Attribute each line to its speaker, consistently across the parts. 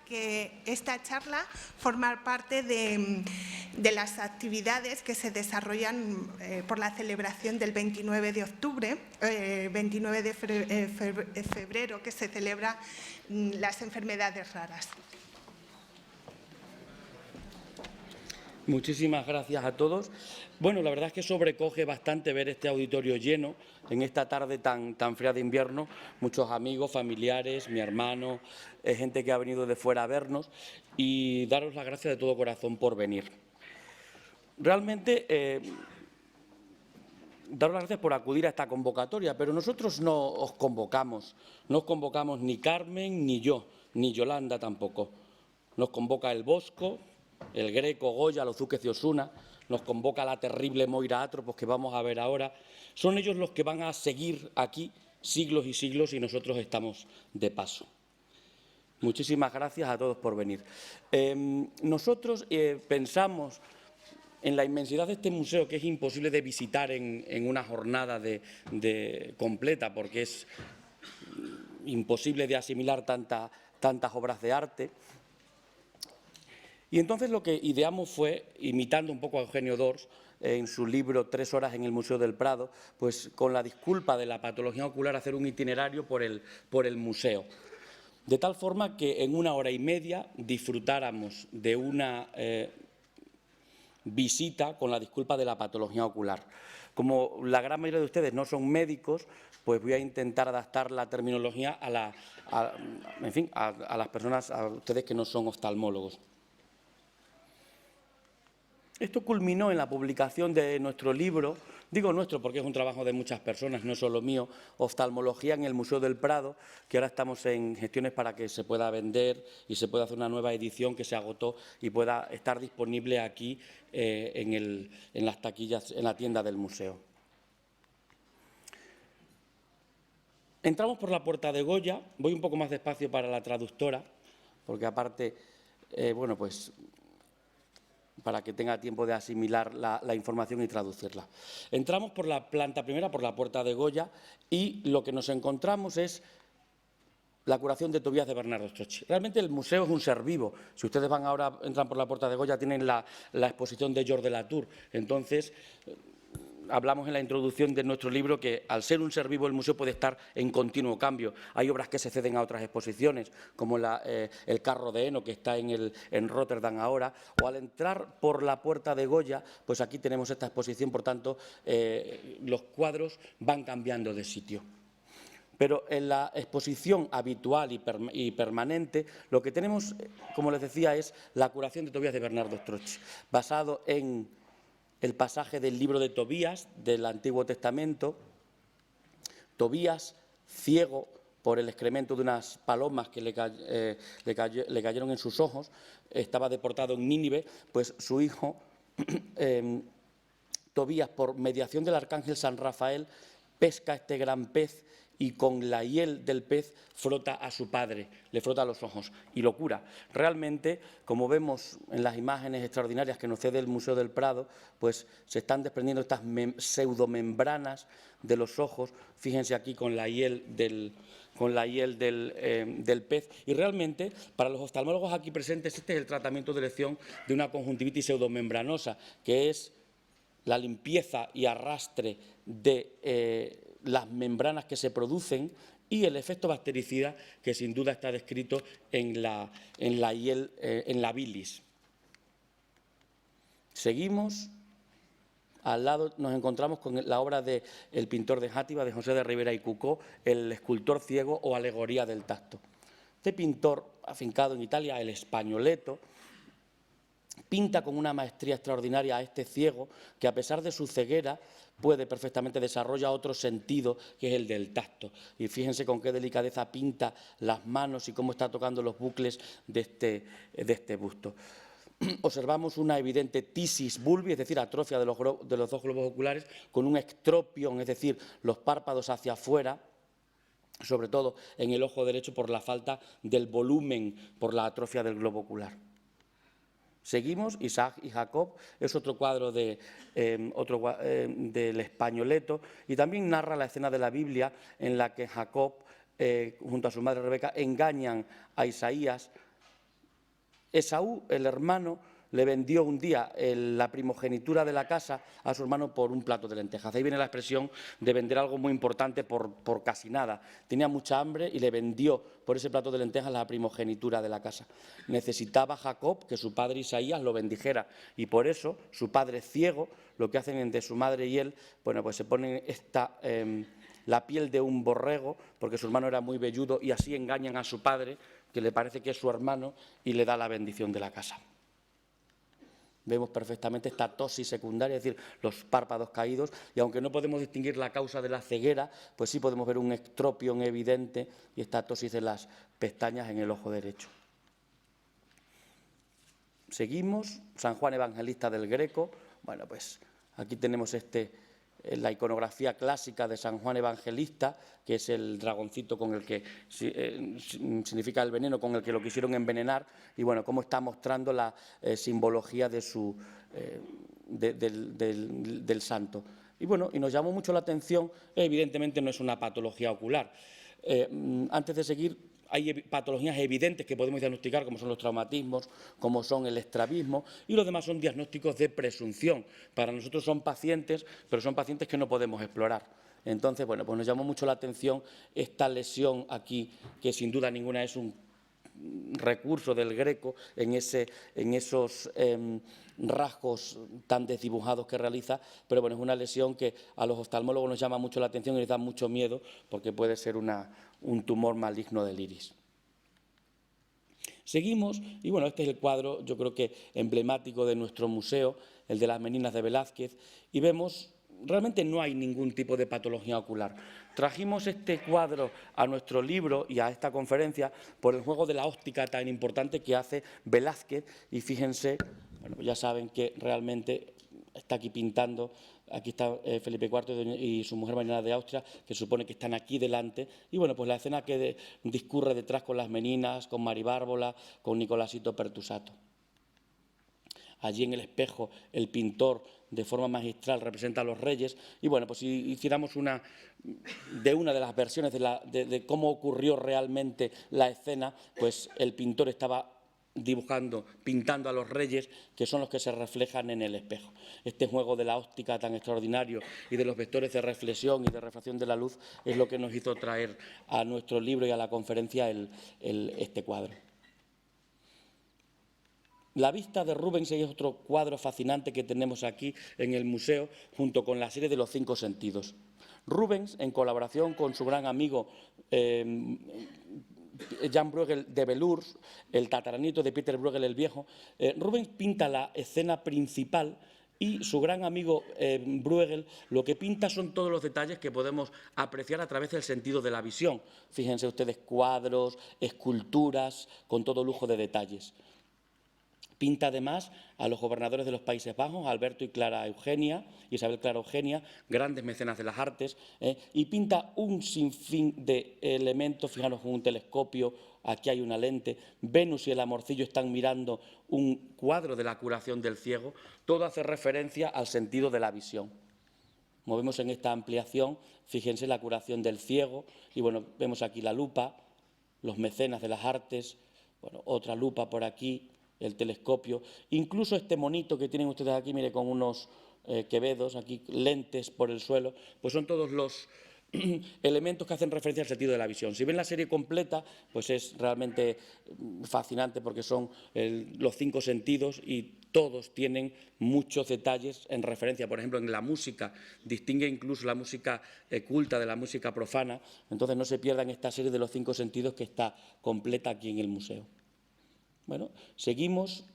Speaker 1: que esta charla forma parte de las actividades que se desarrollan por la celebración del 29 de octubre, 29 de febrero, que se celebra las enfermedades raras.
Speaker 2: Muchísimas gracias a todos. Bueno, la verdad es que sobrecoge bastante ver este auditorio lleno en esta tarde tan fría de invierno. Muchos amigos, familiares, mi hermano, gente que ha venido de fuera a vernos, y daros las gracias de todo corazón por venir. Realmente, daros las gracias por acudir a esta convocatoria, pero nosotros no os convocamos ni Carmen, ni yo, ni Yolanda tampoco. Nos convoca el Bosco, el Greco, Goya, los duques de Osuna, nos convoca la terrible Moira Atropos, que vamos a ver ahora. Son ellos los que van a seguir aquí siglos y siglos, y nosotros estamos de paso. Muchísimas gracias a todos por venir. Nosotros pensamos en la inmensidad de este museo, que es imposible de visitar en una jornada completa, porque es imposible de asimilar tantas obras de arte. Y entonces lo que ideamos fue, imitando un poco a Eugenio Dors, en su libro 3 horas en el Museo del Prado, pues con la disculpa de la patología ocular, hacer un itinerario por el museo. De tal forma que en 1 hora y media disfrutáramos de una visita con la disculpa de la patología ocular. Como la gran mayoría de ustedes no son médicos, pues voy a intentar adaptar la terminología a las personas, a ustedes que no son oftalmólogos. Esto culminó en la publicación de nuestro libro, digo nuestro porque es un trabajo de muchas personas, no solo mío, Oftalmología en el Museo del Prado, que ahora estamos en gestiones para que se pueda vender y se pueda hacer una nueva edición que se agotó y pueda estar disponible aquí en las taquillas, en la tienda del museo. Entramos por la Puerta de Goya, voy un poco más despacio para la traductora, porque aparte, bueno, pues para que tenga tiempo de asimilar la información y traducirla. Entramos por la planta primera, por la Puerta de Goya, y lo que nos encontramos es la curación de Tobías de Bernardo Strozzi. Realmente el museo es un ser vivo. Si ustedes van ahora, entran por la Puerta de Goya, tienen la exposición de Georges de Latour. Entonces, hablamos en la introducción de nuestro libro que, al ser un ser vivo, el museo puede estar en continuo cambio. Hay obras que se ceden a otras exposiciones, como el carro de heno, que está en Rotterdam ahora, o al entrar por la Puerta de Goya, pues aquí tenemos esta exposición, por tanto, los cuadros van cambiando de sitio. Pero en la exposición habitual y permanente, lo que tenemos, como les decía, es la curación de Tobías de Bernardo Strozzi, basado en el pasaje del libro de Tobías, del Antiguo Testamento. Tobías, ciego por el excremento de unas palomas que le cayeron en sus ojos, estaba deportado en Nínive, pues su hijo, Tobías, por mediación del arcángel San Rafael, pesca este gran pez y con la hiel del pez frota a su padre, le frota los ojos y lo cura. Realmente, como vemos en las imágenes extraordinarias que nos cede el Museo del Prado, pues se están desprendiendo estas pseudomembranas de los ojos, fíjense aquí con la hiel del pez, y realmente para los oftalmólogos aquí presentes este es el tratamiento de elección de una conjuntivitis pseudomembranosa, que es la limpieza y arrastre de las membranas que se producen y el efecto bactericida que sin duda está descrito en la hiel, en la bilis. Seguimos. Al lado nos encontramos con la obra del pintor de Játiva, de José de Ribera y Cucó, El escultor ciego o Alegoría del tacto. Este pintor, afincado en Italia, el Spagnoletto, pinta con una maestría extraordinaria a este ciego que, a pesar de su ceguera, puede perfectamente desarrollar otro sentido, que es el del tacto. Y fíjense con qué delicadeza pinta las manos y cómo está tocando los bucles de este busto. Observamos una evidente tisis bulbi, es decir, atrofia de los dos globos oculares, con un ectropion, es decir, los párpados hacia afuera, sobre todo en el ojo derecho por la falta del volumen, por la atrofia del globo ocular. Seguimos, Isaac y Jacob, es otro cuadro del Spagnoletto, y también narra la escena de la Biblia en la que Jacob, junto a su madre Rebeca, engañan a Isaías Esaú, el hermano, le vendió un día la primogenitura de la casa a su hermano por un plato de lentejas. Ahí viene la expresión de vender algo muy importante por casi nada. Tenía mucha hambre y le vendió por ese plato de lentejas la primogenitura de la casa. Necesitaba Jacob que su padre Isaías lo bendijera y por eso su padre ciego, lo que hacen entre su madre y él, bueno, pues se ponen la piel de un borrego, porque su hermano era muy velludo, y así engañan a su padre, que le parece que es su hermano, y le da la bendición de la casa. Vemos perfectamente esta tosis secundaria, es decir, los párpados caídos, y aunque no podemos distinguir la causa de la ceguera, pues sí podemos ver un estropión evidente y esta tosis de las pestañas en el ojo derecho. Seguimos, San Juan Evangelista del Greco. Bueno, pues aquí tenemos la iconografía clásica de San Juan Evangelista, que es el dragoncito con el que significa el veneno, con el que lo quisieron envenenar, y bueno, cómo está mostrando la simbología de del santo. Y bueno, y nos llamó mucho la atención, evidentemente no es una patología ocular. Antes de seguir, hay patologías evidentes que podemos diagnosticar, como son los traumatismos, como son el estrabismo, y los demás son diagnósticos de presunción. Para nosotros son pacientes, pero son pacientes que no podemos explorar. Entonces, bueno, pues nos llamó mucho la atención esta lesión aquí, que sin duda ninguna es un recurso del Greco en esos rasgos tan desdibujados que realiza, pero bueno, es una lesión que a los oftalmólogos nos llama mucho la atención y les da mucho miedo porque puede ser un tumor maligno del iris. Seguimos, y bueno, este es el cuadro, yo creo que emblemático de nuestro museo, el de las Meninas de Velázquez, y vemos, realmente no hay ningún tipo de patología ocular. Trajimos este cuadro a nuestro libro y a esta conferencia por el juego de la óptica tan importante que hace Velázquez, y fíjense, bueno, ya saben que realmente está aquí pintando. Aquí está Felipe IV y su mujer Mariana de Austria, que supone que están aquí delante. Y bueno, pues la escena que discurre detrás con las Meninas, con Maribárbola, con Nicolásito Pertusato. Allí en el espejo el pintor de forma magistral representa a los reyes. Y bueno, pues si hiciéramos una de las versiones de cómo ocurrió realmente la escena, pues el pintor estaba pintando a los reyes, que son los que se reflejan en el espejo. Este juego de la óptica tan extraordinario y de los vectores de reflexión y de refracción de la luz es lo que nos hizo traer a nuestro libro y a la conferencia este cuadro. La vista de Rubens es otro cuadro fascinante que tenemos aquí en el museo, junto con la serie de los 5 sentidos. Rubens, en colaboración con su gran amigo Jan Bruegel de Belurs, el tataranito de Peter Bruegel el Viejo, Rubens pinta la escena principal y su gran amigo Bruegel lo que pinta son todos los detalles que podemos apreciar a través del sentido de la visión. Fíjense ustedes, cuadros, esculturas, con todo lujo de detalles. Pinta además a los gobernadores de los Países Bajos, Alberto y Clara Eugenia, Isabel Clara Eugenia, grandes mecenas de las artes, y pinta un sinfín de elementos. Fijaros, con un telescopio, aquí hay una lente, Venus y el amorcillo están mirando un cuadro de la curación del ciego. Todo hace referencia al sentido de la visión. Como vemos en esta ampliación, fíjense la curación del ciego, y bueno, vemos aquí la lupa, los mecenas de las artes, bueno, otra lupa por aquí, el telescopio, incluso este monito que tienen ustedes aquí, mire, con unos quevedos, aquí lentes por el suelo, pues son todos los elementos que hacen referencia al sentido de la visión. Si ven la serie completa, pues es realmente fascinante porque son los 5 sentidos y todos tienen muchos detalles en referencia. Por ejemplo, en la música, distingue incluso la música culta de la música profana. Entonces no se pierdan esta serie de los 5 sentidos que está completa aquí en el museo. Bueno, seguimos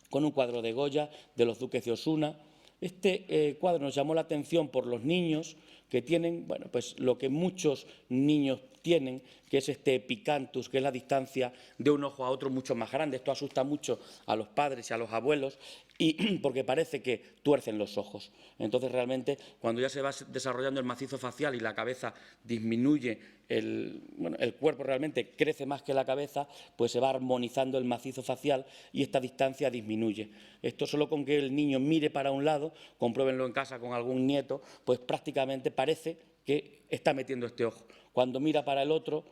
Speaker 2: con un cuadro de Goya de los duques de Osuna. Este cuadro nos llamó la atención por los niños que tienen, bueno, pues lo que muchos niños tienen, que es este epicanthus, que es la distancia de un ojo a otro mucho más grande. Esto asusta mucho a los padres y a los abuelos, y porque parece que tuercen los ojos. Entonces, realmente, cuando ya se va desarrollando el macizo facial y la cabeza disminuye, el cuerpo realmente crece más que la cabeza, pues se va armonizando el macizo facial y esta distancia disminuye. Esto solo con que el niño mire para un lado, compruébenlo en casa con algún nieto, pues prácticamente parece que está metiendo este ojo. Cuando mira para el otro,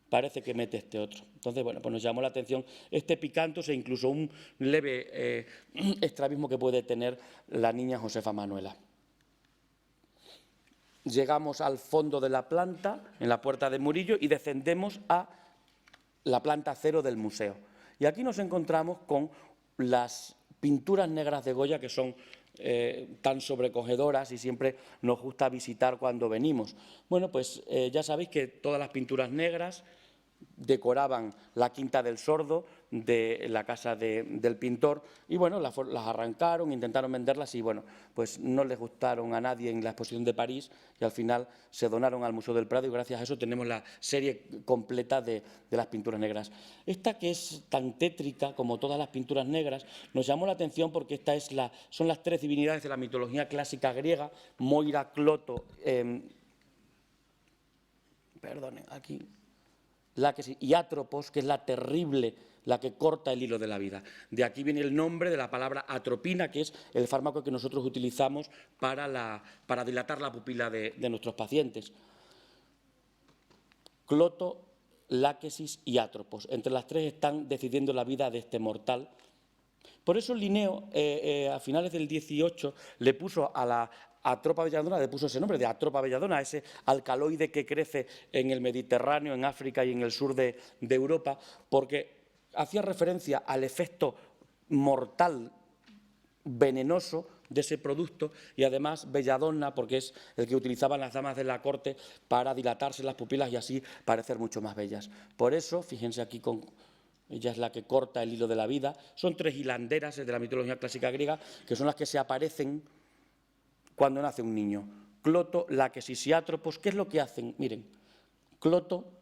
Speaker 2: parece que mete este otro. Entonces, bueno, pues nos llamó la atención este picantus e incluso un leve estrabismo que puede tener la niña Josefa Manuela. Llegamos al fondo de la planta, en la Puerta de Murillo, y descendemos a la planta 0 del museo. Y aquí nos encontramos con las pinturas negras de Goya, que son tan sobrecogedoras y siempre nos gusta visitar cuando venimos. Bueno, pues ya sabéis que todas las pinturas negras decoraban la Quinta del Sordo de la casa del pintor y, bueno, las arrancaron, intentaron venderlas y, bueno, pues no les gustaron a nadie en la exposición de París y al final se donaron al Museo del Prado y gracias a eso tenemos la serie completa de las pinturas negras. Esta, que es tan tétrica como todas las pinturas negras, nos llamó la atención porque son las 3 divinidades de la mitología clásica griega, Moira, Cloto, y Atropos, que es la terrible, la que corta el hilo de la vida. De aquí viene el nombre de la palabra atropina, que es el fármaco que nosotros utilizamos para dilatar la pupila de nuestros pacientes. Cloto, Láquesis y Atropos. Entre las 3 están decidiendo la vida de este mortal. Por eso Linneo, a finales del 18, le puso a la Atropa belladona, le puso ese nombre de Atropa belladona, ese alcaloide que crece en el Mediterráneo, en África y en el sur de Europa, porque hacía referencia al efecto mortal, venenoso de ese producto y además belladona porque es el que utilizaban las damas de la corte para dilatarse las pupilas y así parecer mucho más bellas. Por eso, fíjense aquí ella es la que corta el hilo de la vida. Son 3 hilanderas de la mitología clásica griega, que son las que se aparecen cuando nace un niño. Cloto, Láquesis y Atropos, ¿qué es lo que hacen? Miren, Cloto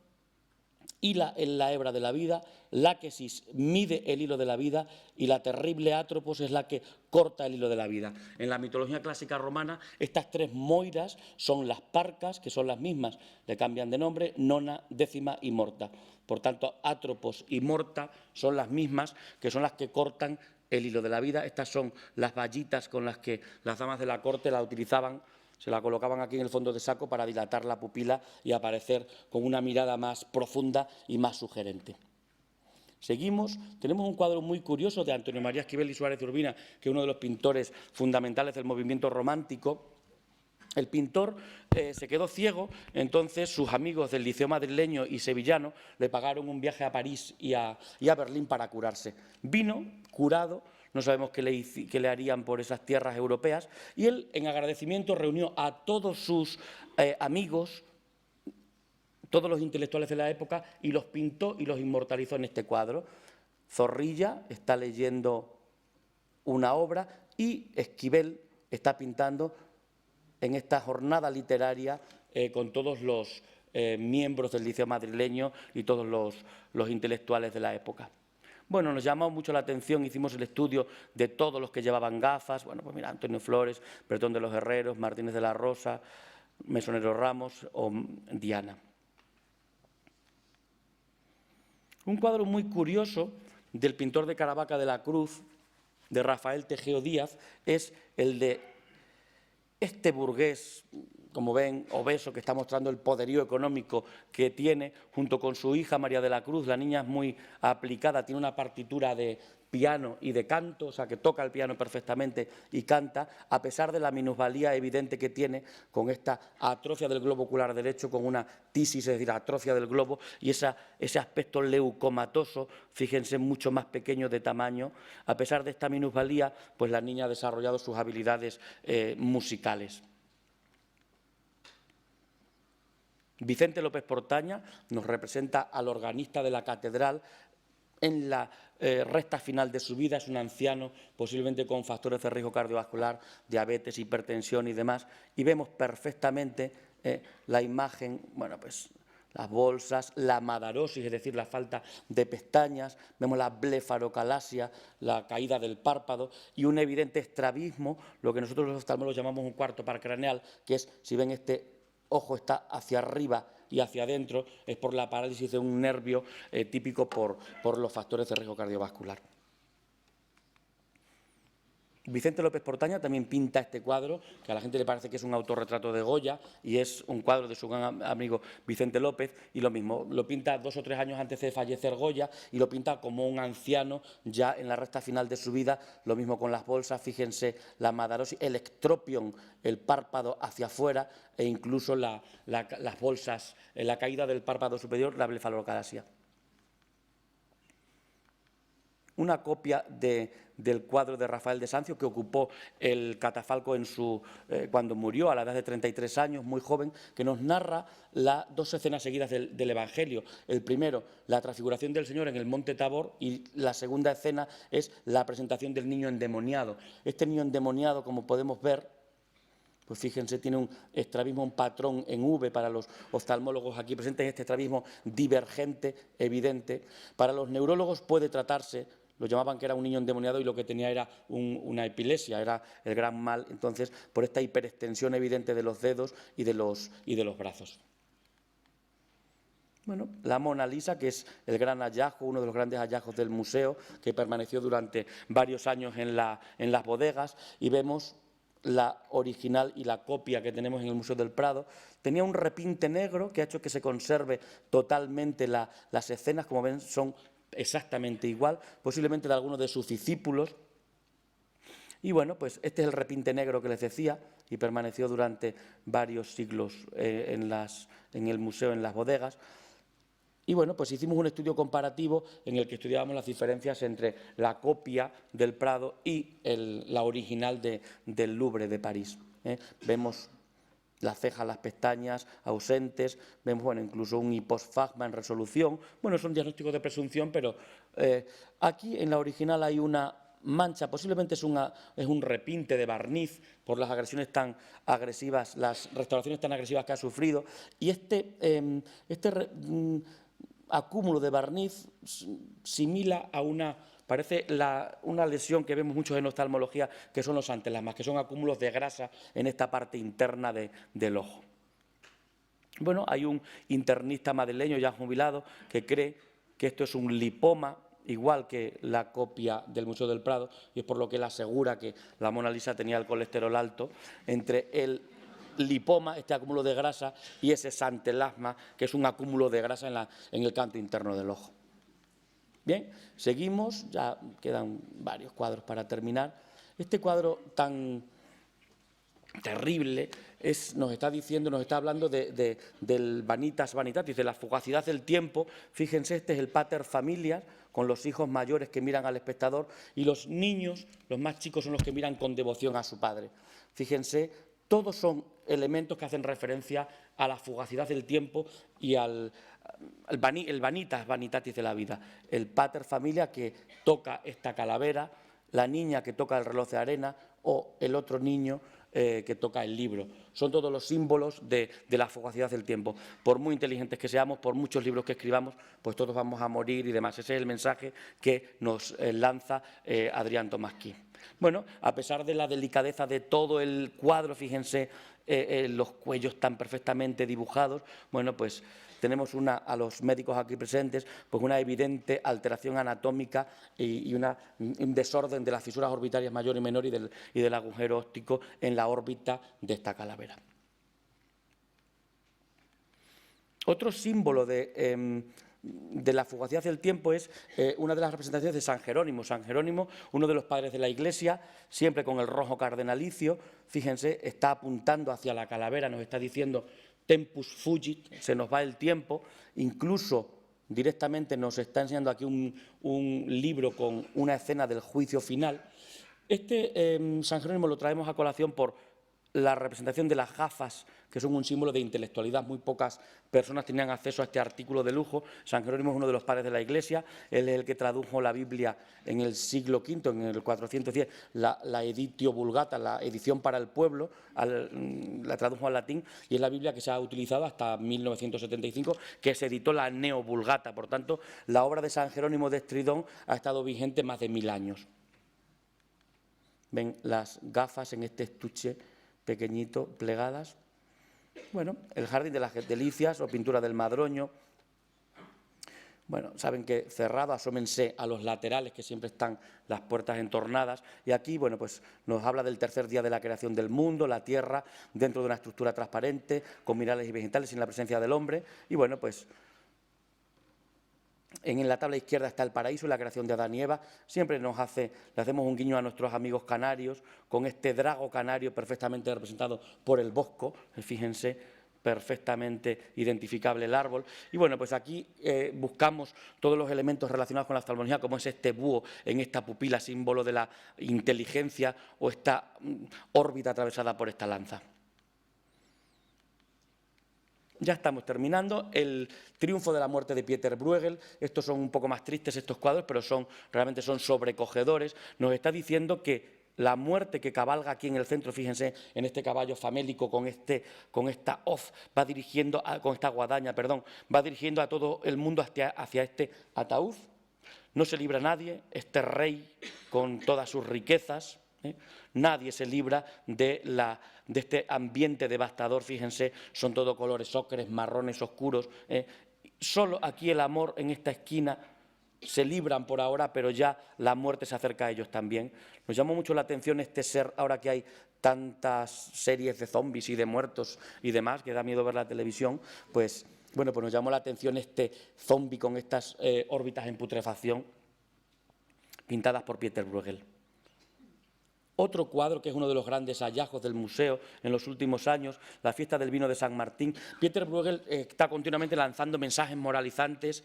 Speaker 2: hila en la hebra de la vida, Láquesis mide el hilo de la vida y la terrible Atropos es la que corta el hilo de la vida. En la mitología clásica romana, estas 3 moiras son las parcas, que son las mismas, le cambian de nombre, nona, décima y morta. Por tanto, Atropos y morta son las mismas, que son las que cortan el hilo de la vida. Estas son las vallitas con las que las damas de la corte la utilizaban, se la colocaban aquí en el fondo de saco para dilatar la pupila y aparecer con una mirada más profunda y más sugerente. Seguimos, tenemos un cuadro muy curioso de Antonio María Esquivel y Suárez de Urbina, que es uno de los pintores fundamentales del movimiento romántico. El pintor se quedó ciego, entonces sus amigos del Liceo madrileño y sevillano le pagaron un viaje a París y a Berlín para curarse. Vino curado, no sabemos qué le harían por esas tierras europeas, y él, en agradecimiento, reunió a todos sus amigos, todos los intelectuales de la época, y los pintó y los inmortalizó en este cuadro. Zorrilla está leyendo una obra y Esquivel está pintando en esta jornada literaria con todos los miembros del Liceo madrileño y todos los intelectuales de la época. Bueno, nos llamó mucho la atención, hicimos el estudio de todos los que llevaban gafas. Bueno, pues mira, Antonio Flores, Bretón de los Herreros, Martínez de la Rosa, Mesonero Ramos o Diana. Un cuadro muy curioso del pintor de Caravaca de la Cruz, de Rafael Tejeo Díaz, es el de este burgués, como ven, obeso, que está mostrando el poderío económico que tiene, junto con su hija María de la Cruz. La niña es muy aplicada, tiene una partitura de piano y de canto, o sea, que toca el piano perfectamente y canta, a pesar de la minusvalía evidente que tiene con esta atrofia del globo ocular derecho, con una tisis, es decir, atrofia del globo, y ese aspecto leucomatoso, fíjense, mucho más pequeño de tamaño. A pesar de esta minusvalía, pues la niña ha desarrollado sus habilidades musicales. Vicente López Portaña nos representa al organista de la catedral en la recta final de su vida. Es un anciano, posiblemente con factores de riesgo cardiovascular, diabetes, hipertensión y demás, y vemos perfectamente la imagen, bueno, pues las bolsas, la madarosis, es decir, la falta de pestañas, vemos la blefarocalasia, la caída del párpado y un evidente estrabismo, lo que nosotros los oftalmólogos llamamos un cuarto par craneal, que es, si ven, este ojo está hacia arriba y hacia adentro, es por la parálisis de un nervio típico por los factores de riesgo cardiovascular. Vicente López Portaña también pinta este cuadro, que a la gente le parece que es un autorretrato de Goya, y es un cuadro de su gran amigo Vicente López, y lo mismo, lo pinta 2 o 3 años antes de fallecer Goya, y lo pinta como un anciano ya en la recta final de su vida, lo mismo con las bolsas, fíjense, la madarosis, el ectropion, el párpado hacia afuera, e incluso las bolsas, la caída del párpado superior, la blefalocalasia. Una copia del cuadro de Rafael de Sancio, que ocupó el catafalco cuando murió a la edad de 33 años, muy joven, que nos narra las 2 escenas seguidas del Evangelio. El primero, la transfiguración del Señor en el monte Tabor, y la segunda escena es la presentación del niño endemoniado. Este niño endemoniado, como podemos ver, pues fíjense, tiene un estrabismo, un patrón en V para los oftalmólogos aquí presentes, este estrabismo divergente, evidente. Para los neurólogos puede tratarse, lo llamaban que era un niño endemoniado y lo que tenía era una epilepsia, era el gran mal, entonces, por esta hiperextensión evidente de los dedos y de los brazos. Bueno, la Mona Lisa, que es el gran hallazgo, uno de los grandes hallazgos del museo, que permaneció durante varios años en las bodegas, y vemos la original y la copia que tenemos en el Museo del Prado. Tenía un repinte negro que ha hecho que se conserve totalmente las escenas, como ven, son exactamente igual, posiblemente de algunos de sus discípulos. Y bueno, pues este es el repinte negro que les decía y permaneció durante varios siglos en el museo, en las bodegas. Y bueno, pues hicimos un estudio comparativo en el que estudiábamos las diferencias entre la copia del Prado y la original del Louvre de París. Vemos las cejas, las pestañas ausentes, vemos bueno, incluso un hiposfagma en resolución. Bueno, son diagnósticos de presunción, pero aquí en la original hay una mancha, posiblemente es un repinte de barniz por las agresiones tan agresivas, las restauraciones tan agresivas que ha sufrido, y este acúmulo de barniz simila a parece una lesión que vemos muchos en oftalmología, que son los antelasmas, que son acúmulos de grasa en esta parte interna del ojo. Bueno, hay un internista madrileño ya jubilado que cree que esto es un lipoma, igual que la copia del Museo del Prado, y es por lo que él asegura que la Mona Lisa tenía el colesterol alto, entre el lipoma, este acúmulo de grasa, y ese santelasma, que es un acúmulo de grasa en el canto interno del ojo. Bien, seguimos, ya quedan varios cuadros para terminar. Este cuadro tan terrible nos está hablando del vanitas vanitatis, de la fugacidad del tiempo. Fíjense, este es el pater familias, con los hijos mayores que miran al espectador, y los niños, los más chicos, son los que miran con devoción a su padre. Fíjense, todos son elementos que hacen referencia a la fugacidad del tiempo y el vanitas vanitatis de la vida. El pater familia que toca esta calavera, la niña que toca el reloj de arena o el otro niño que toca el libro. Son todos los símbolos de la fugacidad del tiempo. Por muy inteligentes que seamos, por muchos libros que escribamos, pues todos vamos a morir y demás. Ese es el mensaje que nos lanza Adrián Tomasquí. Bueno, a pesar de la delicadeza de todo el cuadro, fíjense los cuellos tan perfectamente dibujados, bueno, pues tenemos a los médicos aquí presentes, pues una evidente alteración anatómica y un desorden de las fisuras orbitarias mayor y menor y del agujero óptico en la órbita de esta calavera. Otro símbolo de la fugacidad del tiempo es una de las representaciones de San Jerónimo. San Jerónimo, uno de los padres de la Iglesia, siempre con el rojo cardenalicio, fíjense, está apuntando hacia la calavera, nos está diciendo tempus fugit, se nos va el tiempo, incluso directamente nos está enseñando aquí un libro con una escena del juicio final. San Jerónimo lo traemos a colación por la representación de las gafas, que son un símbolo de intelectualidad. Muy pocas personas tenían acceso a este artículo de lujo. San Jerónimo es uno de los padres de la Iglesia, él es el que tradujo la Biblia en el siglo V, en el 410, la Editio Vulgata, la edición para el pueblo, la tradujo al latín, y es la Biblia que se ha utilizado hasta 1975, que se editó la Neo Vulgata. Por tanto, la obra de San Jerónimo de Estridón ha estado vigente más de 1000 años. Ven las gafas en este estuche pequeñito, plegadas. Bueno, el Jardín de las Delicias o pintura del Madroño. Bueno, saben que cerrado, asómense a los laterales, que siempre están las puertas entornadas. Y aquí, bueno, pues nos habla del tercer día de la creación del mundo, la tierra, dentro de una estructura transparente, con minerales y vegetales, sin la presencia del hombre. Y bueno, pues en la tabla izquierda está el paraíso y la creación de Adán y Eva. Siempre le hacemos un guiño a nuestros amigos canarios, con este drago canario perfectamente representado por el bosco, fíjense, perfectamente identificable el árbol. Y bueno, pues aquí buscamos todos los elementos relacionados con la oftalmología, como es este búho en esta pupila, símbolo de la inteligencia, o esta órbita atravesada por esta lanza. Ya estamos terminando. El triunfo de la muerte de Pieter Bruegel. Estos son un poco más tristes, estos cuadros, pero realmente son sobrecogedores. Nos está diciendo que la muerte que cabalga aquí en el centro, fíjense, en este caballo famélico con esta hoz, va dirigiendo, con esta guadaña, perdón, va dirigiendo a todo el mundo hacia este ataúd. No se libra nadie, este rey con todas sus riquezas, nadie se libra de este ambiente devastador. Fíjense, son todo colores ocres, marrones oscuros. Solo aquí el amor en esta esquina se libran por ahora, pero ya la muerte se acerca a ellos también. Nos llamó mucho la atención este ser, ahora que hay tantas series de zombies y de muertos y demás, que da miedo ver la televisión, pues bueno, pues nos llamó la atención este zombi con estas órbitas en putrefacción pintadas por Pieter Bruegel. Otro cuadro que es uno de los grandes hallazgos del museo en los últimos años, la fiesta del vino de San Martín. Pieter Bruegel está continuamente lanzando mensajes moralizantes,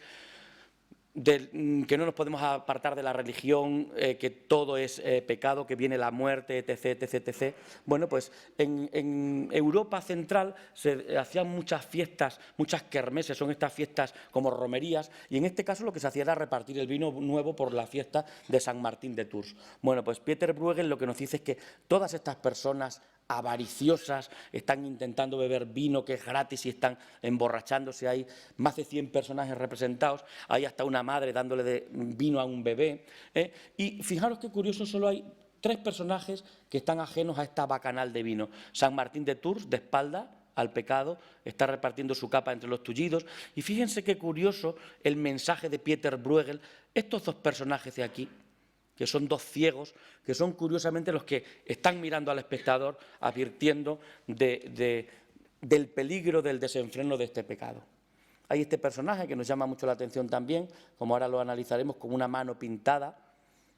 Speaker 2: que no nos podemos apartar de la religión, que todo es pecado, que viene la muerte, etc., etc., etc. Bueno, pues en Europa central se hacían muchas fiestas, muchas kermeses, son estas fiestas como romerías, y en este caso lo que se hacía era repartir el vino nuevo por la fiesta de San Martín de Tours. Bueno, pues Pieter Bruegel lo que nos dice es que todas estas personas avariciosas están intentando beber vino que es gratis y están emborrachándose. Hay más de 100 personajes representados, hay hasta una madre dándole de vino a un bebé. Y fijaros qué curioso, solo hay 3 personajes que están ajenos a esta bacanal de vino. San Martín de Tours, de espalda al pecado, está repartiendo su capa entre los tullidos. Y fíjense qué curioso el mensaje de Pieter Bruegel. Estos 2 personajes de aquí, que son 2 ciegos, que son curiosamente los que están mirando al espectador, advirtiendo del peligro del desenfreno de este pecado. Hay este personaje que nos llama mucho la atención también, como ahora lo analizaremos, con una mano pintada.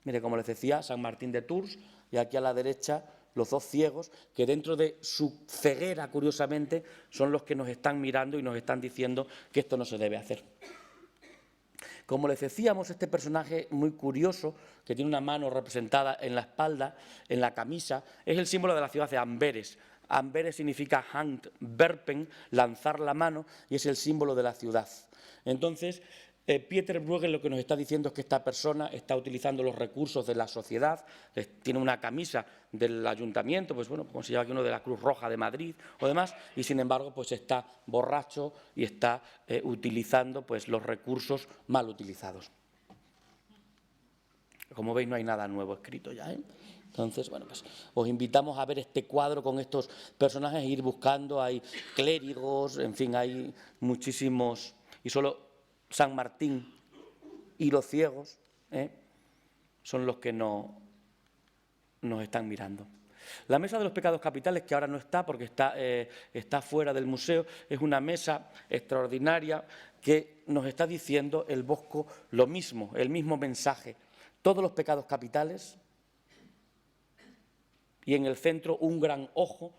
Speaker 2: Mire, como les decía, San Martín de Tours, y aquí a la derecha los 2 ciegos, que dentro de su ceguera, curiosamente, son los que nos están mirando y nos están diciendo que esto no se debe hacer. Como les decíamos, este personaje muy curioso, que tiene una mano representada en la espalda, en la camisa, es el símbolo de la ciudad de Amberes. Amberes significa hand werpen, lanzar la mano, y es el símbolo de la ciudad. Entonces, Pieter Bruegel lo que nos está diciendo es que esta persona está utilizando los recursos de la sociedad, tiene una camisa del ayuntamiento, pues bueno, como se llama aquí uno de la Cruz Roja de Madrid o demás, y sin embargo pues está borracho y está utilizando pues los recursos mal utilizados. Como veis, no hay nada nuevo escrito ya, Entonces, bueno, pues os invitamos a ver este cuadro con estos personajes e ir buscando. Hay clérigos, en fin, hay muchísimos, y solo San Martín y los ciegos son los que nos están mirando. La mesa de los pecados capitales, que ahora no está porque está fuera del museo, es una mesa extraordinaria que nos está diciendo el Bosco lo mismo, el mismo mensaje. Todos los pecados capitales, y en el centro un gran ojo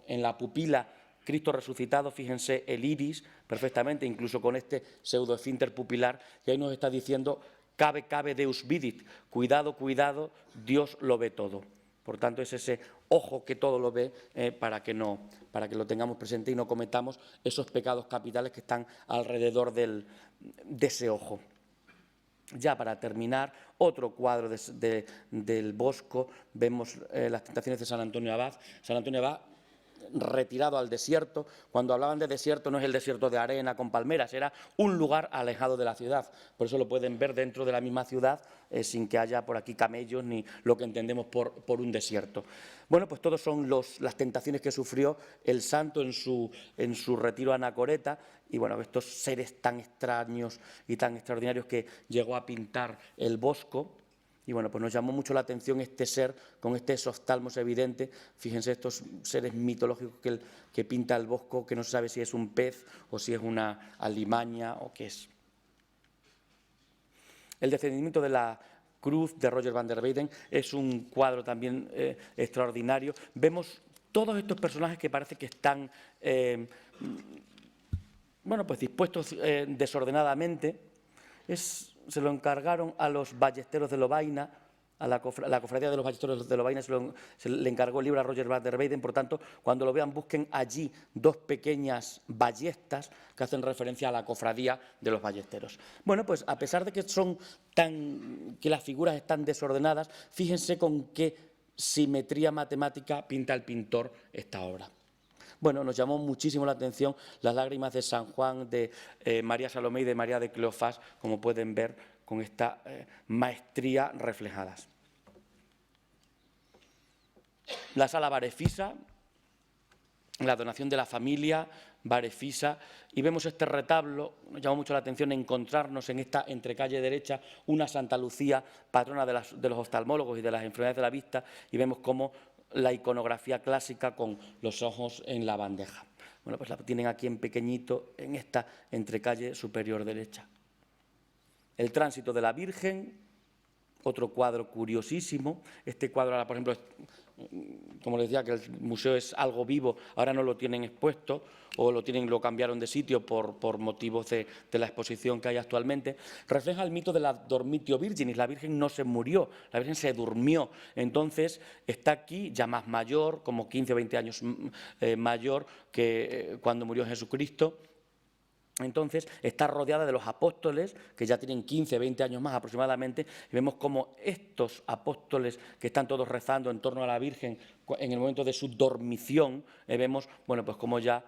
Speaker 2: en la pupila Cristo resucitado, fíjense el iris perfectamente, incluso con este pseudoesfínter pupilar, que ahí nos está diciendo cabe Deus vidit, cuidado, cuidado, Dios lo ve todo. Por tanto, es ese ojo que todo lo ve para que lo tengamos presente y no cometamos esos pecados capitales que están alrededor de ese ojo. Ya para terminar, otro cuadro del Bosco, vemos las tentaciones de San Antonio Abad. San Antonio Abad, retirado al desierto. Cuando hablaban de desierto no es el desierto de arena con palmeras, era un lugar alejado de la ciudad. Por eso lo pueden ver dentro de la misma ciudad sin que haya por aquí camellos ni lo que entendemos por un desierto. Bueno, pues todos son las tentaciones que sufrió el santo en su retiro a Anacoreta y bueno, estos seres tan extraños y tan extraordinarios que llegó a pintar el Bosco. Y bueno, pues nos llamó mucho la atención este ser con este exoftalmos evidente. Fíjense estos seres mitológicos que pinta el Bosco, que no se sabe si es un pez o si es una alimaña o qué es. El descendimiento de la cruz de Roger van der Weyden es un cuadro también extraordinario. Vemos todos estos personajes que parece que están bueno, pues dispuestos desordenadamente. Se lo encargaron a los ballesteros de Lovaina, a la cofradía de los ballesteros de Lovaina se le encargó el libro a Roger van der Weyden. Por tanto, cuando lo vean, busquen allí dos pequeñas ballestas que hacen referencia a la cofradía de los ballesteros. Bueno, pues a pesar de que que las figuras están desordenadas, fíjense con qué simetría matemática pinta el pintor esta obra. Bueno, nos llamó muchísimo la atención las lágrimas de San Juan, de María Salomé y de María de Cleofás, como pueden ver con esta maestría reflejadas. La sala Barefisa, la donación de la familia Barefisa, y vemos este retablo. Nos llamó mucho la atención encontrarnos en esta entrecalle derecha una Santa Lucía, patrona de los oftalmólogos y de las enfermedades de la vista, y vemos cómo la iconografía clásica con los ojos en la bandeja. Bueno, pues la tienen aquí en pequeñito en esta entrecalle superior derecha. El tránsito de la Virgen, otro cuadro curiosísimo. Este cuadro ahora, por ejemplo, como les decía, que el museo es algo vivo, ahora no lo tienen expuesto o lo cambiaron de sitio por motivos de la exposición que hay actualmente. Refleja el mito de la dormitio virginis. La Virgen no se murió, la Virgen se durmió. Entonces está aquí ya más mayor, como 15 o 20 años mayor que cuando murió Jesucristo. Entonces está rodeada de los apóstoles, que ya tienen 15, 20 años más aproximadamente, y vemos cómo estos apóstoles que están todos rezando en torno a la Virgen en el momento de su dormición, vemos, bueno, pues cómo ya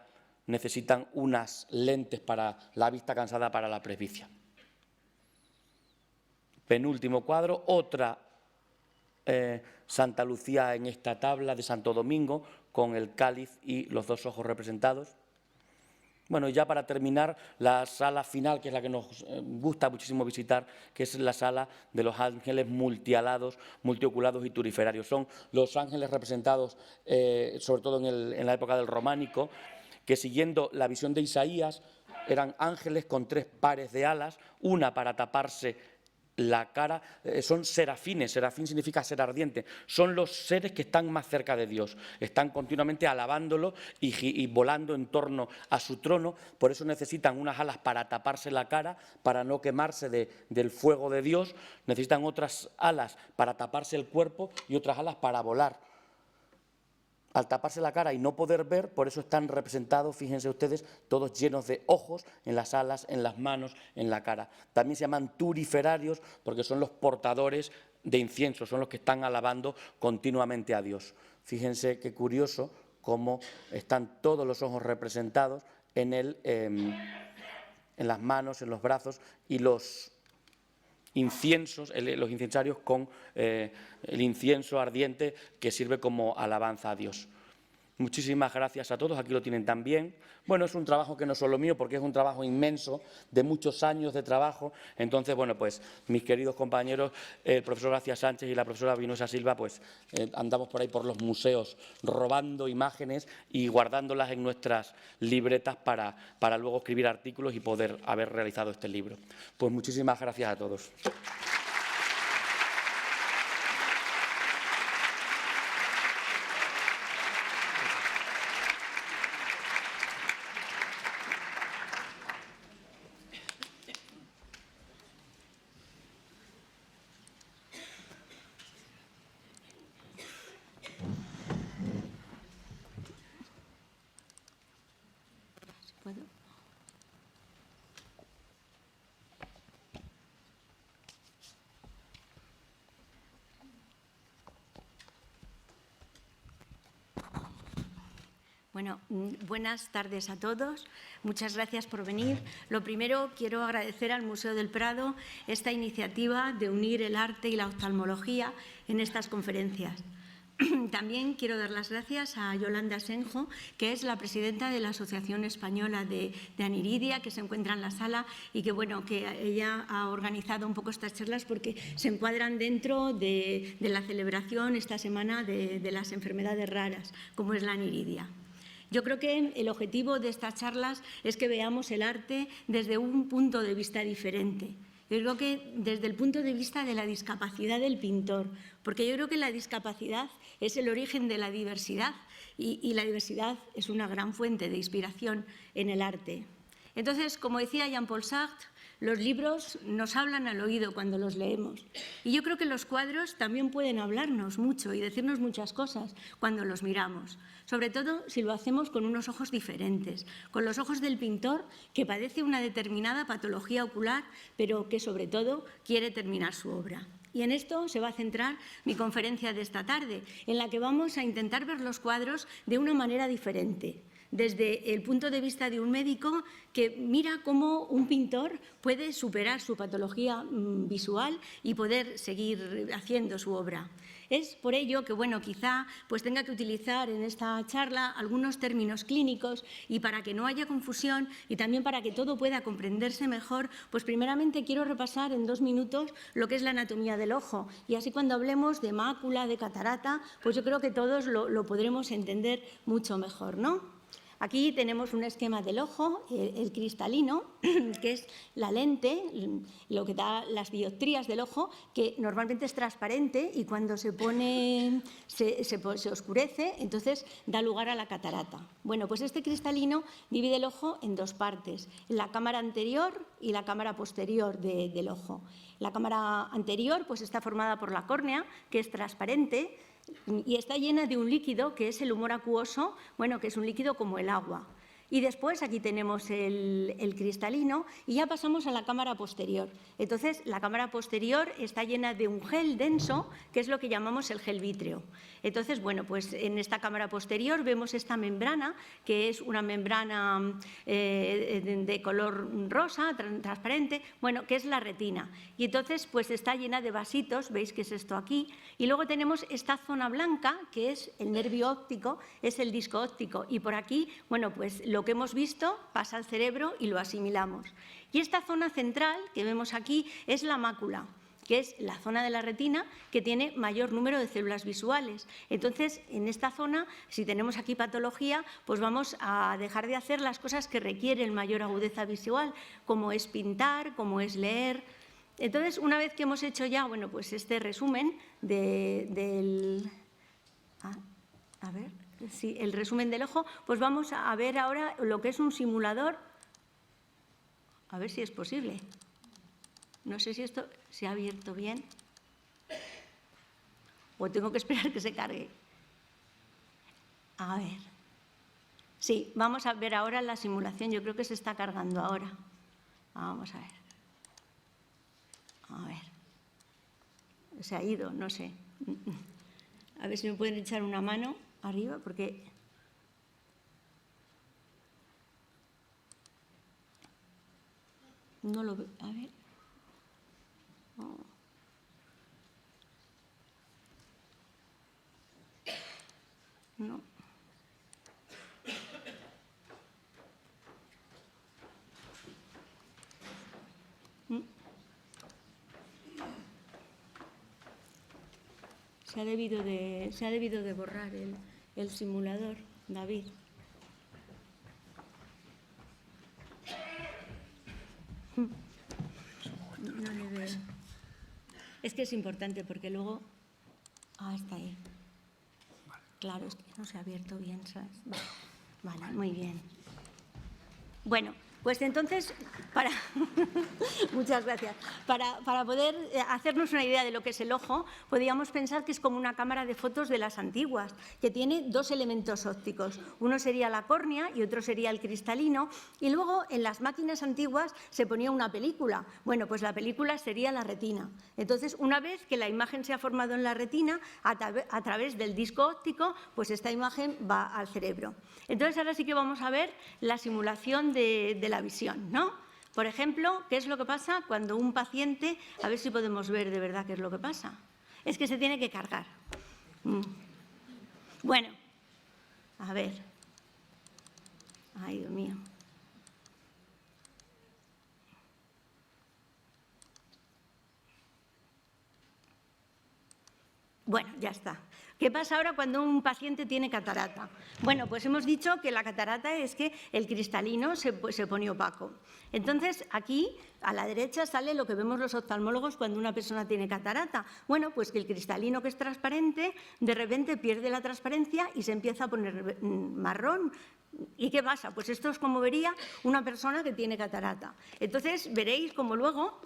Speaker 2: necesitan unas lentes para la vista cansada para la presbicia. Penúltimo cuadro, otra Santa Lucía en esta tabla de Santo Domingo, con el cáliz y los dos ojos representados. Bueno, y ya para terminar, la sala final, que es la que nos gusta muchísimo visitar, que es la sala de los ángeles multialados, multioculados y turiferarios. Son los ángeles representados, sobre todo en la época del románico, que siguiendo la visión de Isaías, eran ángeles con 3 pares de alas, una para taparse la cara. Son serafines, serafín significa ser ardiente, son los seres que están más cerca de Dios, están continuamente alabándolo y volando en torno a su trono. Por eso necesitan unas alas para taparse la cara, para no quemarse del fuego de Dios, necesitan otras alas para taparse el cuerpo y otras alas para volar. Al taparse la cara y no poder ver, por eso están representados, fíjense ustedes, todos llenos de ojos en las alas, en las manos, en la cara. También se llaman turiferarios porque son los portadores de incienso, son los que están alabando continuamente a Dios. Fíjense qué curioso cómo están todos los ojos representados en las manos, en los brazos, y los inciensos, los incensarios con el incienso ardiente que sirve como alabanza a Dios. Muchísimas gracias a todos, aquí lo tienen también. Bueno, es un trabajo que no es solo mío, porque es un trabajo inmenso, de muchos años de trabajo. Entonces, bueno, pues mis queridos compañeros, el profesor García Sánchez y la profesora Vinosa Silva, pues andamos por ahí por los museos robando imágenes y guardándolas en nuestras libretas para luego escribir artículos y poder haber realizado este libro. Pues muchísimas gracias a todos.
Speaker 3: Bueno, buenas tardes a todos. Muchas gracias por venir. Lo primero, quiero agradecer al Museo del Prado esta iniciativa de unir el arte y la oftalmología en estas conferencias. También quiero dar las gracias a Yolanda Senjo, que es la presidenta de la Asociación Española de Aniridia, que se encuentra en la sala y que, bueno, que ella ha organizado un poco estas charlas porque se encuadran dentro de la celebración esta semana de las enfermedades raras, como es la aniridia. Yo creo que el objetivo de estas charlas es que veamos el arte desde un punto de vista diferente. Yo creo que desde el punto de vista de la discapacidad del pintor, porque yo creo que la discapacidad es el origen de la diversidad y la diversidad es una gran fuente de inspiración en el arte. Entonces, como decía Jean-Paul Sartre, los libros nos hablan al oído cuando los leemos. Y yo creo que los cuadros también pueden hablarnos mucho y decirnos muchas cosas cuando los miramos, sobre todo si lo hacemos con unos ojos diferentes, con los ojos del pintor que padece una determinada patología ocular, pero que sobre todo quiere terminar su obra. Y en esto se va a centrar mi conferencia de esta tarde, en la que vamos a intentar ver los cuadros de una manera diferente, desde el punto de vista de un médico que mira cómo un pintor puede superar su patología visual y poder seguir haciendo su obra. Es por ello que, bueno, quizá pues tenga que utilizar en esta charla algunos términos clínicos y para que no haya confusión y también para que todo pueda comprenderse mejor, pues primeramente quiero repasar en 2 minutos lo que es la anatomía del ojo y así cuando hablemos de mácula, de catarata, pues yo creo que todos lo podremos entender mucho mejor, ¿no? Aquí tenemos un esquema del ojo, el cristalino, que es la lente, lo que da las dioptrías del ojo, que normalmente es transparente y cuando se pone, se oscurece, entonces da lugar a la catarata. Bueno, pues este cristalino divide el ojo en 2 partes, la cámara anterior y la cámara posterior del ojo. La cámara anterior pues está formada por la córnea, que es transparente, y está llena de un líquido que es el humor acuoso, bueno, que es un líquido como el agua. Y después aquí tenemos el cristalino y ya pasamos a la cámara posterior. Entonces, la cámara posterior está llena de un gel denso, que es lo que llamamos el gel vítreo. Entonces, bueno, pues en esta cámara posterior vemos esta membrana, que es una membrana de color rosa, transparente, bueno, que es la retina. Y entonces, pues está llena de vasitos, veis que es esto aquí. Y luego tenemos esta zona blanca, que es el nervio óptico, es el disco óptico. Y por aquí, bueno, pues lo que hemos visto pasa al cerebro y lo asimilamos. Y esta zona central que vemos aquí es la mácula, que es la zona de la retina que tiene mayor número de células visuales. Entonces, en esta zona, si tenemos aquí patología, pues vamos a dejar de hacer las cosas que requieren mayor agudeza visual, como es pintar, como es leer. Entonces, una vez que hemos hecho ya, bueno, pues este resumen del... A ver... Sí, el resumen del ojo, pues vamos a ver ahora lo que es un simulador. A ver si es posible. No sé si esto se ha abierto bien o tengo que esperar que se cargue. A ver. Sí, vamos a ver ahora la simulación. Yo creo que se está cargando ahora. Vamos a ver. A ver. Se ha ido, no sé. A ver si me pueden echar una mano arriba, porque no lo veo. A ver. Oh. No. Se ha debido de borrar el simulador, David. No le veo. Es que es importante porque luego... está ahí. Claro, es que no se ha abierto bien, ¿sabes? Vale, muy bien. Bueno, pues entonces, muchas gracias. Para poder hacernos una idea de lo que es el ojo, podríamos pensar que es como una cámara de fotos de las antiguas, que tiene dos elementos ópticos. Uno sería la córnea y otro sería el cristalino. Y luego, en las máquinas antiguas, se ponía una película. Bueno, pues la película sería la retina. Entonces, una vez que la imagen se ha formado en la retina, a través del disco óptico, pues esta imagen va al cerebro. Entonces, ahora sí que vamos a ver la simulación de la visión, ¿no? Por ejemplo, ¿qué es lo que pasa cuando un paciente, a ver si podemos ver de verdad qué es lo que pasa? Es que se tiene que cargar. Bueno, a ver. Ay, Dios mío. Bueno, ya está. ¿Qué pasa ahora cuando un paciente tiene catarata? Bueno, pues hemos dicho que la catarata es que el cristalino se pone opaco. Entonces, aquí a la derecha sale lo que vemos los oftalmólogos cuando una persona tiene catarata. Bueno, pues que el cristalino, que es transparente, de repente pierde la transparencia y se empieza a poner marrón. ¿Y qué pasa? Pues esto es como vería una persona que tiene catarata. Entonces, veréis como luego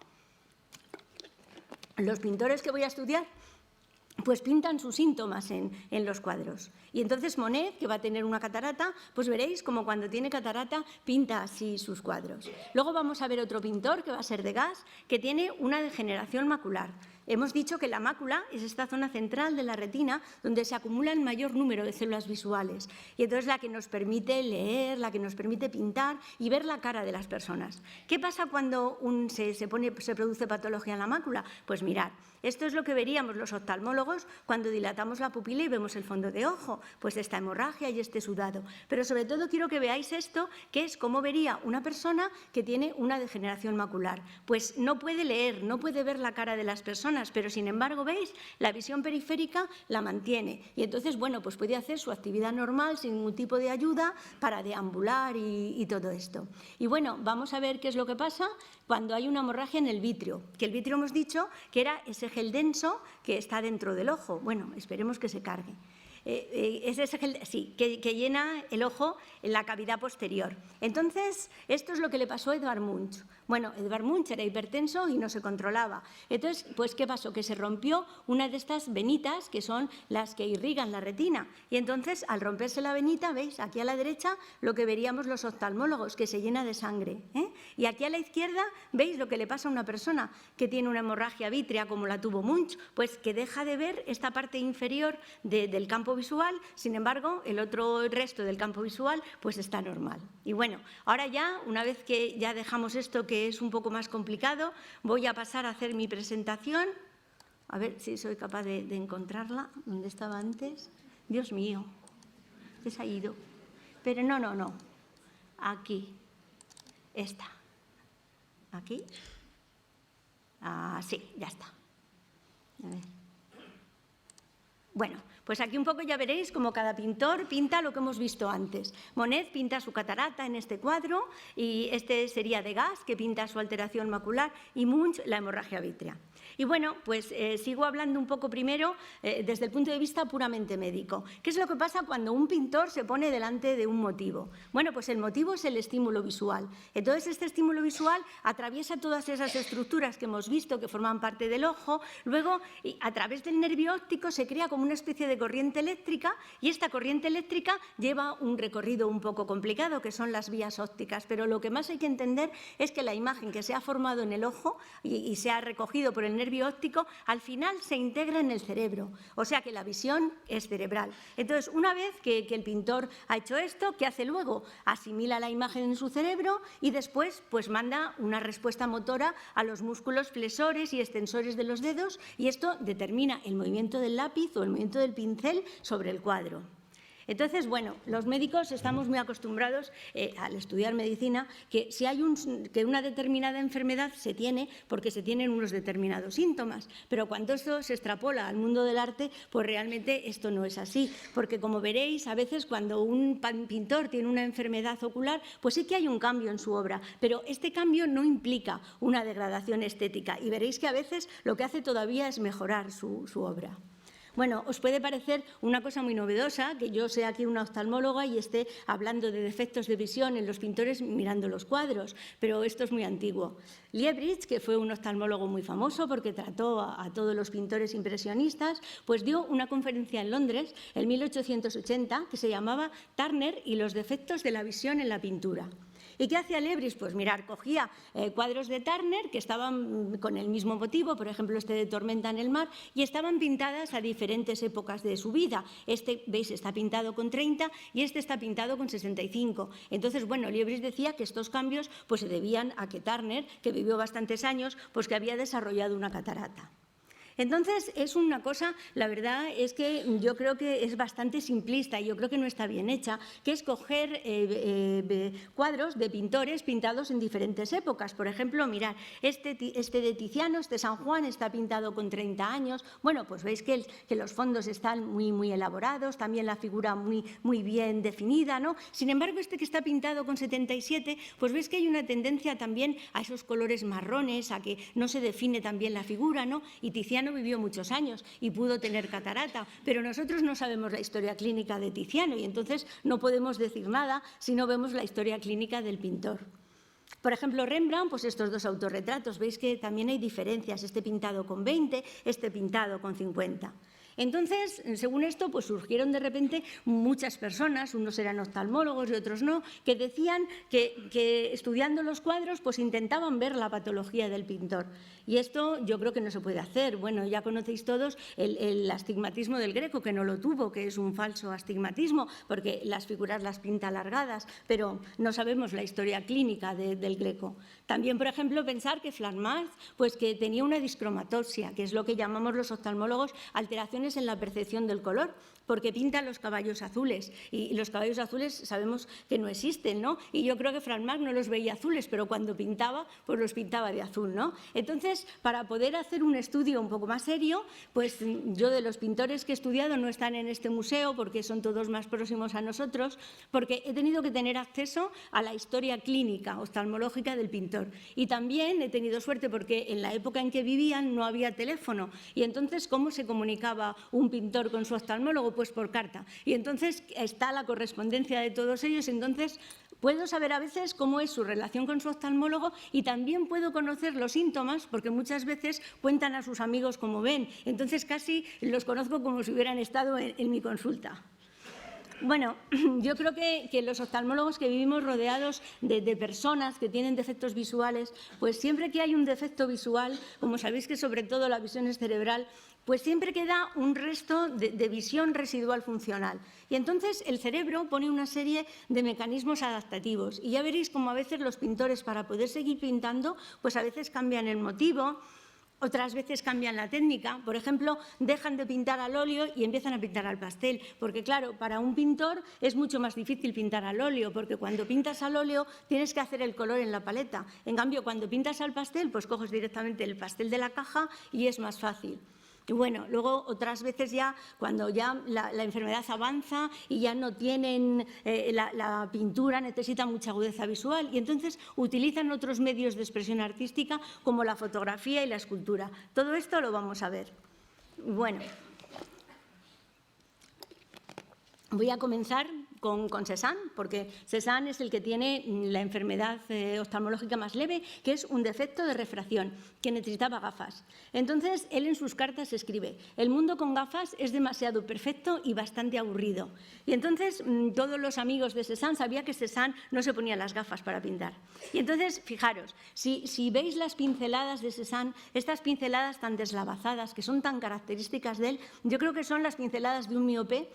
Speaker 3: los pintores que voy a estudiar pues pintan sus síntomas en los cuadros. Y entonces Monet, que va a tener una catarata, pues veréis como cuando tiene catarata pinta así sus cuadros. Luego vamos a ver otro pintor, que va a ser Degas, que tiene una degeneración macular. Hemos dicho que la mácula es esta zona central de la retina donde se acumula el mayor número de células visuales y entonces la que nos permite leer, la que nos permite pintar y ver la cara de las personas. ¿Qué pasa cuando se produce patología en la mácula? Pues mirad, esto es lo que veríamos los oftalmólogos cuando dilatamos la pupila y vemos el fondo de ojo, pues esta hemorragia y este sudado. Pero sobre todo quiero que veáis esto, que es cómo vería una persona que tiene una degeneración macular. Pues no puede leer, no puede ver la cara de las personas, pero sin embargo, ¿veis? La visión periférica la mantiene y entonces, bueno, pues puede hacer su actividad normal sin ningún tipo de ayuda para deambular y todo esto. Y bueno, vamos a ver qué es lo que pasa cuando hay una hemorragia en el vítreo, que el vítreo hemos dicho que era ese gel denso que está dentro del ojo. Bueno, esperemos que se cargue. Es ese gel, sí, que llena el ojo en la cavidad posterior. Entonces, esto es lo que le pasó a Edvard Munch. Bueno, Edvard Munch era hipertenso y no se controlaba. Entonces, pues, ¿qué pasó? Que se rompió una de estas venitas que son las que irrigan la retina. Y entonces, al romperse la venita, ¿veis? Aquí a la derecha lo que veríamos los oftalmólogos, que se llena de sangre. Y aquí a la izquierda, ¿veis lo que le pasa a una persona que tiene una hemorragia vítrea como la tuvo Munch? Pues que deja de ver esta parte inferior del campo visual, sin embargo, el resto del campo visual pues está normal. Y bueno, ahora ya, una vez que ya dejamos esto que es un poco más complicado, voy a pasar a hacer mi presentación. A ver si soy capaz de encontrarla. ¿Dónde estaba antes? Dios mío, se ha ido. Pero no. Aquí. Esta. Aquí. Ah, sí, ya está. A ver. Bueno, pues aquí un poco ya veréis cómo cada pintor pinta lo que hemos visto antes. Monet pinta su catarata en este cuadro y este sería Degas, que pinta su alteración macular, y Munch la hemorragia vítrea. Y bueno, pues sigo hablando un poco primero desde el punto de vista puramente médico. ¿Qué es lo que pasa cuando un pintor se pone delante de un motivo? Bueno, pues el motivo es el estímulo visual. Entonces, este estímulo visual atraviesa todas esas estructuras que hemos visto que forman parte del ojo. Luego, a través del nervio óptico se crea como una especie de corriente eléctrica y esta corriente eléctrica lleva un recorrido un poco complicado, que son las vías ópticas. Pero lo que más hay que entender es que la imagen que se ha formado en el ojo y se ha recogido por el nervio óptico, al final se integra en el cerebro, o sea que la visión es cerebral. Entonces, una vez que el pintor ha hecho esto, ¿qué hace luego? Asimila la imagen en su cerebro y después pues manda una respuesta motora a los músculos flexores y extensores de los dedos y esto determina el movimiento del lápiz o el movimiento del pincel sobre el cuadro. Entonces, bueno, los médicos estamos muy acostumbrados al estudiar medicina que si hay que una determinada enfermedad se tiene porque se tienen unos determinados síntomas, pero cuando esto se extrapola al mundo del arte, pues realmente esto no es así, porque como veréis, a veces cuando un pintor tiene una enfermedad ocular, pues sí que hay un cambio en su obra, pero este cambio no implica una degradación estética y veréis que a veces lo que hace todavía es mejorar su obra. Bueno, os puede parecer una cosa muy novedosa que yo sea aquí una oftalmóloga y esté hablando de defectos de visión en los pintores mirando los cuadros, pero esto es muy antiguo. Liebknecht, que fue un oftalmólogo muy famoso porque trató a todos los pintores impresionistas, pues dio una conferencia en Londres en 1880 que se llamaba Turner y los defectos de la visión en la pintura. ¿Y qué hacía Liebknecht? Pues mirar, cogía cuadros de Turner que estaban con el mismo motivo, por ejemplo, este de Tormenta en el mar, y estaban pintadas a diferentes épocas de su vida. Este, veis, está pintado con 30 y este está pintado con 65. Entonces, bueno, Liebknecht decía que estos cambios pues, se debían a que Turner, que vivió bastantes años, pues que había desarrollado una catarata. Entonces, es una cosa, la verdad es que yo creo que es bastante simplista y yo creo que no está bien hecha, que es coger cuadros de pintores pintados en diferentes épocas. Por ejemplo, mirad, este de Tiziano, este San Juan, está pintado con 30 años. Bueno, pues veis que los fondos están muy elaborados, también la figura muy bien definida, ¿no? Sin embargo, este que está pintado con 77, pues veis que hay una tendencia también a esos colores marrones, a que no se define tan bien la figura, ¿no? Y Tiziano vivió muchos años y pudo tener catarata, pero nosotros no sabemos la historia clínica de Tiziano y entonces no podemos decir nada si no vemos la historia clínica del pintor. Por ejemplo, Rembrandt, pues estos dos autorretratos, veis que también hay diferencias, este pintado con 20, este pintado con 50. Entonces, según esto, pues surgieron de repente muchas personas, unos eran oftalmólogos y otros no, que decían que estudiando los cuadros pues intentaban ver la patología del pintor. Y esto yo creo que no se puede hacer. Bueno, ya conocéis todos el astigmatismo del Greco, que no lo tuvo, que es un falso astigmatismo, porque las figuras las pinta alargadas, pero no sabemos la historia clínica del Greco. También, por ejemplo, pensar que Flammard, pues que tenía una discromatopsia, que es lo que llamamos los oftalmólogos alteraciones en la percepción del color, porque pinta los caballos azules y los caballos azules sabemos que no existen, ¿no? Y yo creo que Flammard no los veía azules, pero cuando pintaba, pues los pintaba de azul, ¿no? Entonces, para poder hacer un estudio un poco más serio, pues yo de los pintores que he estudiado no están en este museo porque son todos más próximos a nosotros, porque he tenido que tener acceso a la historia clínica oftalmológica del pintor. Y también he tenido suerte porque en la época en que vivían no había teléfono y entonces, ¿cómo se comunicaba un pintor con su oftalmólogo? Pues por carta. Y entonces está la correspondencia de todos ellos, entonces puedo saber a veces cómo es su relación con su oftalmólogo y también puedo conocer los síntomas porque muchas veces cuentan a sus amigos cómo ven. Entonces casi los conozco como si hubieran estado en mi consulta. Bueno, yo creo que los oftalmólogos que vivimos rodeados de personas que tienen defectos visuales, pues siempre que hay un defecto visual, como sabéis que sobre todo la visión es cerebral, pues siempre queda un resto de visión residual funcional. Y entonces el cerebro pone una serie de mecanismos adaptativos. Y ya veréis como a veces los pintores, para poder seguir pintando, pues a veces cambian el motivo, otras veces cambian la técnica. Por ejemplo, dejan de pintar al óleo y empiezan a pintar al pastel. Porque, claro, para un pintor es mucho más difícil pintar al óleo, porque cuando pintas al óleo tienes que hacer el color en la paleta. En cambio, cuando pintas al pastel, pues coges directamente el pastel de la caja y es más fácil. Y bueno, luego otras veces ya, cuando ya la enfermedad avanza y ya no tienen, la pintura necesita mucha agudeza visual y entonces utilizan otros medios de expresión artística como la fotografía y la escultura. Todo esto lo vamos a ver. Bueno, voy a comenzar con Cézanne, porque Cézanne es el que tiene la enfermedad oftalmológica más leve, que es un defecto de refracción, que necesitaba gafas. Entonces, él en sus cartas escribe: el mundo con gafas es demasiado perfecto y bastante aburrido. Y entonces, todos los amigos de Cézanne sabían que Cézanne no se ponía las gafas para pintar. Y entonces, fijaros, si veis las pinceladas de Cézanne, estas pinceladas tan deslavazadas, que son tan características de él, yo creo que son las pinceladas de un miope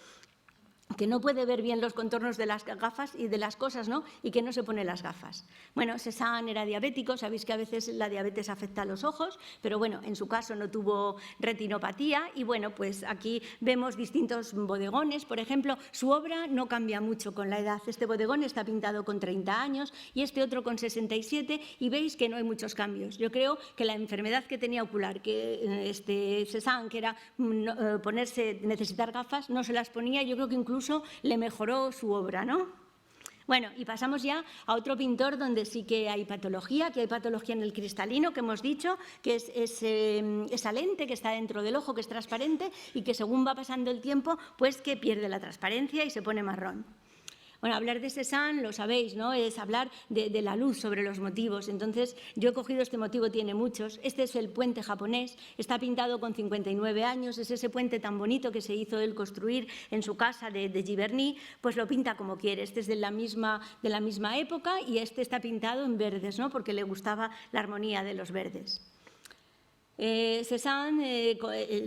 Speaker 3: que no puede ver bien los contornos de las gafas y de las cosas, ¿no? Y que no se pone las gafas. Bueno, Cézanne era diabético, sabéis que a veces la diabetes afecta a los ojos, pero bueno, en su caso no tuvo retinopatía y bueno, pues aquí vemos distintos bodegones. Por ejemplo, su obra no cambia mucho con la edad. Este bodegón está pintado con 30 años y este otro con 67 y veis que no hay muchos cambios. Yo creo que la enfermedad que tenía ocular, que Cézanne, que era necesitar gafas, no se las ponía. Yo creo que incluso le mejoró su obra, ¿no? Bueno, y pasamos ya a otro pintor donde sí que hay patología en el cristalino, que hemos dicho, que es esa lente que está dentro del ojo, que es transparente y que según va pasando el tiempo, pues que pierde la transparencia y se pone marrón. Bueno, hablar de Cézanne, lo sabéis, ¿no? Es hablar de la luz sobre los motivos. Entonces, yo he cogido este motivo, tiene muchos. Este es el puente japonés, está pintado con 59 años, es ese puente tan bonito que se hizo él construir en su casa de Giverny, pues lo pinta como quiere. Este es de la misma época y este está pintado en verdes, ¿no? Porque le gustaba la armonía de los verdes. Cézanne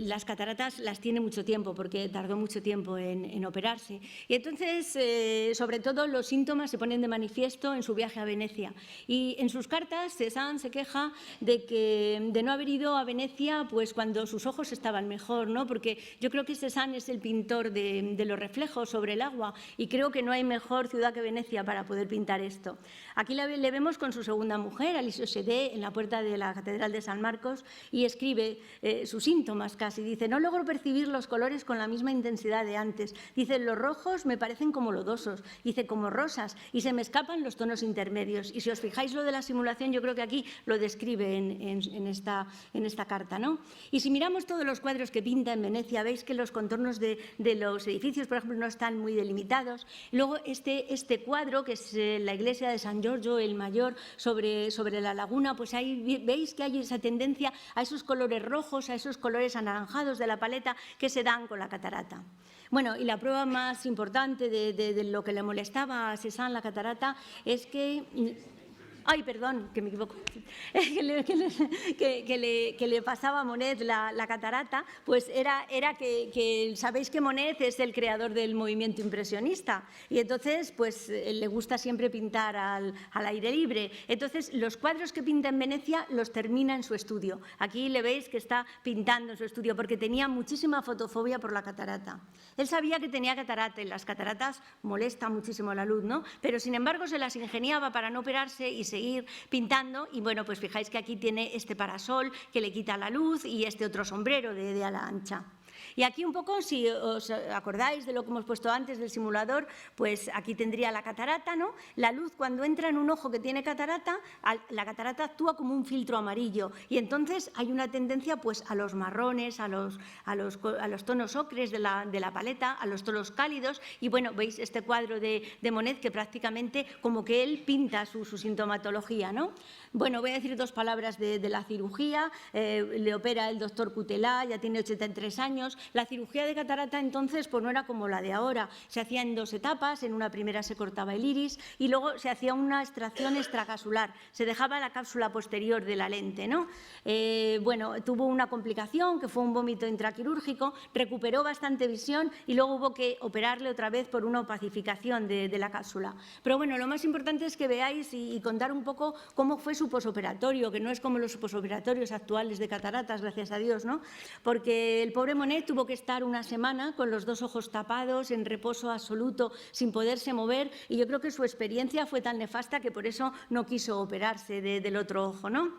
Speaker 3: las cataratas las tiene mucho tiempo porque tardó mucho tiempo en operarse y entonces sobre todo los síntomas se ponen de manifiesto en su viaje a Venecia y en sus cartas Cézanne se queja de no haber ido a Venecia pues cuando sus ojos estaban mejor, ¿no? Porque yo creo que Cézanne es el pintor de los reflejos sobre el agua y creo que no hay mejor ciudad que Venecia para poder pintar esto. Aquí le vemos con su segunda mujer, Alice Ochedé, en la puerta de la Catedral de San Marcos y escribe sus síntomas casi. Dice, no logro percibir los colores con la misma intensidad de antes. Dice, los rojos me parecen como lodosos. Dice, como rosas. Y se me escapan los tonos intermedios. Y si os fijáis lo de la simulación, yo creo que aquí lo describe en esta carta, ¿no? Y si miramos todos los cuadros que pinta en Venecia, veis que los contornos de los edificios, por ejemplo, no están muy delimitados. Luego este cuadro, que es la iglesia de San Giorgio, el mayor, sobre la laguna, pues ahí veis que hay esa tendencia a esos colores rojos, a esos colores anaranjados de la paleta que se dan con la catarata. Bueno, y la prueba más importante de lo que le molestaba a Cézanne la catarata es que... Ay, perdón, que me equivoco. que le pasaba a Monet la catarata, pues era que sabéis que Monet es el creador del movimiento impresionista y entonces pues le gusta siempre pintar al aire libre. Entonces los cuadros que pinta en Venecia los termina en su estudio. Aquí le veis que está pintando en su estudio porque tenía muchísima fotofobia por la catarata. Él sabía que tenía catarata y las cataratas molestan muchísimo la luz, ¿no? Pero sin embargo se las ingeniaba para no operarse y seguir pintando y bueno, pues fijáis que aquí tiene este parasol que le quita la luz y este otro sombrero de ala ancha. Y aquí un poco, si os acordáis de lo que hemos puesto antes del simulador, pues aquí tendría la catarata, ¿no? La luz cuando entra en un ojo que tiene catarata, la catarata actúa como un filtro amarillo y entonces hay una tendencia pues a los marrones, a los tonos ocres de la paleta, a los tonos cálidos y bueno, veis este cuadro de Monet que prácticamente como que él pinta su sintomatología, ¿no? Bueno, voy a decir dos palabras de la cirugía. Le opera el doctor Cutelá, ya tiene 83 años. La cirugía de catarata entonces pues no era como la de ahora. Se hacía en dos etapas. En una primera se cortaba el iris y luego se hacía una extracción extracapsular. Se dejaba la cápsula posterior de la lente, ¿no? Bueno, tuvo una complicación que fue un vómito intraquirúrgico, recuperó bastante visión y luego hubo que operarle otra vez por una opacificación de la cápsula. Pero bueno, lo más importante es que veáis y contar un poco cómo fue su posoperatorio, que no es como los posoperatorios actuales de cataratas, gracias a Dios, ¿no? Porque el pobre Monet tuvo que estar una semana con los dos ojos tapados, en reposo absoluto, sin poderse mover, y yo creo que su experiencia fue tan nefasta que por eso no quiso operarse del otro ojo, ¿no?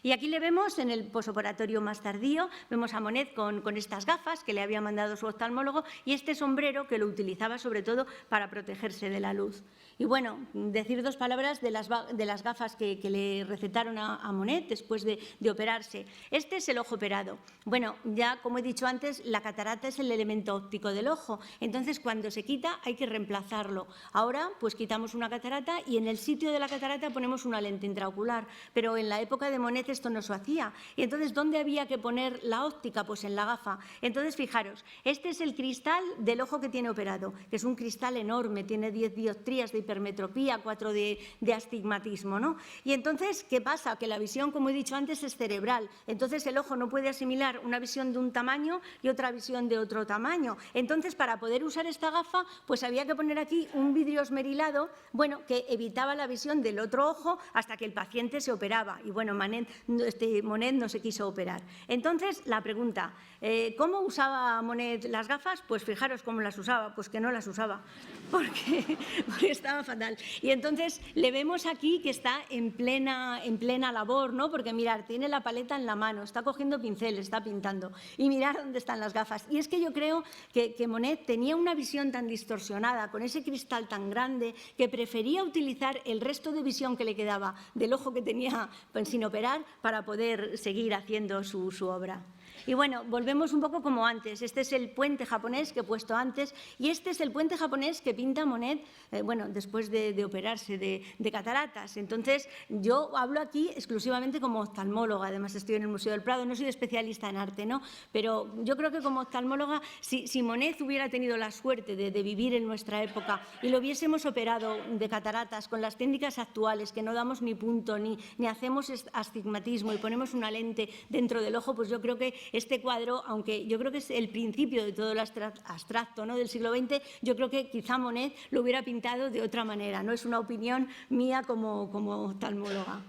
Speaker 3: Y aquí le vemos en el posoperatorio más tardío, vemos a Monet con estas gafas que le había mandado su oftalmólogo y este sombrero que lo utilizaba sobre todo para protegerse de la luz. Y bueno, decir dos palabras de las gafas que le recetaron a Monet después de operarse. Este es el ojo operado. Bueno, ya como he dicho antes, la catarata es el elemento óptico del ojo, entonces cuando se quita hay que reemplazarlo. Ahora pues quitamos una catarata y en el sitio de la catarata ponemos una lente intraocular, pero en la época de Monet esto no se hacía. Y entonces, ¿dónde había que poner la óptica? Pues en la gafa. Entonces, fijaros, este es el cristal del ojo que tiene operado, que es un cristal enorme, tiene 10 dioptrías de hipermetropía, 4 de astigmatismo, ¿no? Y entonces, ¿qué pasa? Que la visión, como he dicho antes, es cerebral. Entonces, el ojo no puede asimilar una visión de un tamaño y otra visión de otro tamaño. Entonces, para poder usar esta gafa, pues había que poner aquí un vidrio esmerilado, bueno, que evitaba la visión del otro ojo hasta que el paciente se operaba. Y bueno, Monet no se quiso operar. Entonces, la pregunta, ¿cómo usaba Monet las gafas? Pues fijaros cómo las usaba, pues que no las usaba, porque estaba fatal. Y entonces le vemos aquí que está en plena labor, ¿no? Porque mirar, tiene la paleta en la mano, está cogiendo pincel, está pintando. Y mirar dónde están las gafas. Y es que yo creo que Monet tenía una visión tan distorsionada, con ese cristal tan grande, que prefería utilizar el resto de visión que le quedaba del ojo que tenía sin operar para poder seguir haciendo su obra. Y bueno, volvemos un poco como antes. Este es el puente japonés que he puesto antes y este es el puente japonés que pinta Monet, bueno, después de operarse de cataratas. Entonces, yo hablo aquí exclusivamente como oftalmóloga, además estoy en el Museo del Prado, no soy especialista en arte, ¿no? Pero yo creo que como oftalmóloga, si Monet hubiera tenido la suerte de vivir en nuestra época y lo hubiésemos operado de cataratas con las técnicas actuales, que no damos ni punto, ni hacemos astigmatismo y ponemos una lente dentro del ojo, pues yo creo que este cuadro, aunque yo creo que es el principio de todo el abstracto, ¿no?, del siglo XX, yo creo que quizá Monet lo hubiera pintado de otra manera, ¿no? Es una opinión mía como oftalmóloga.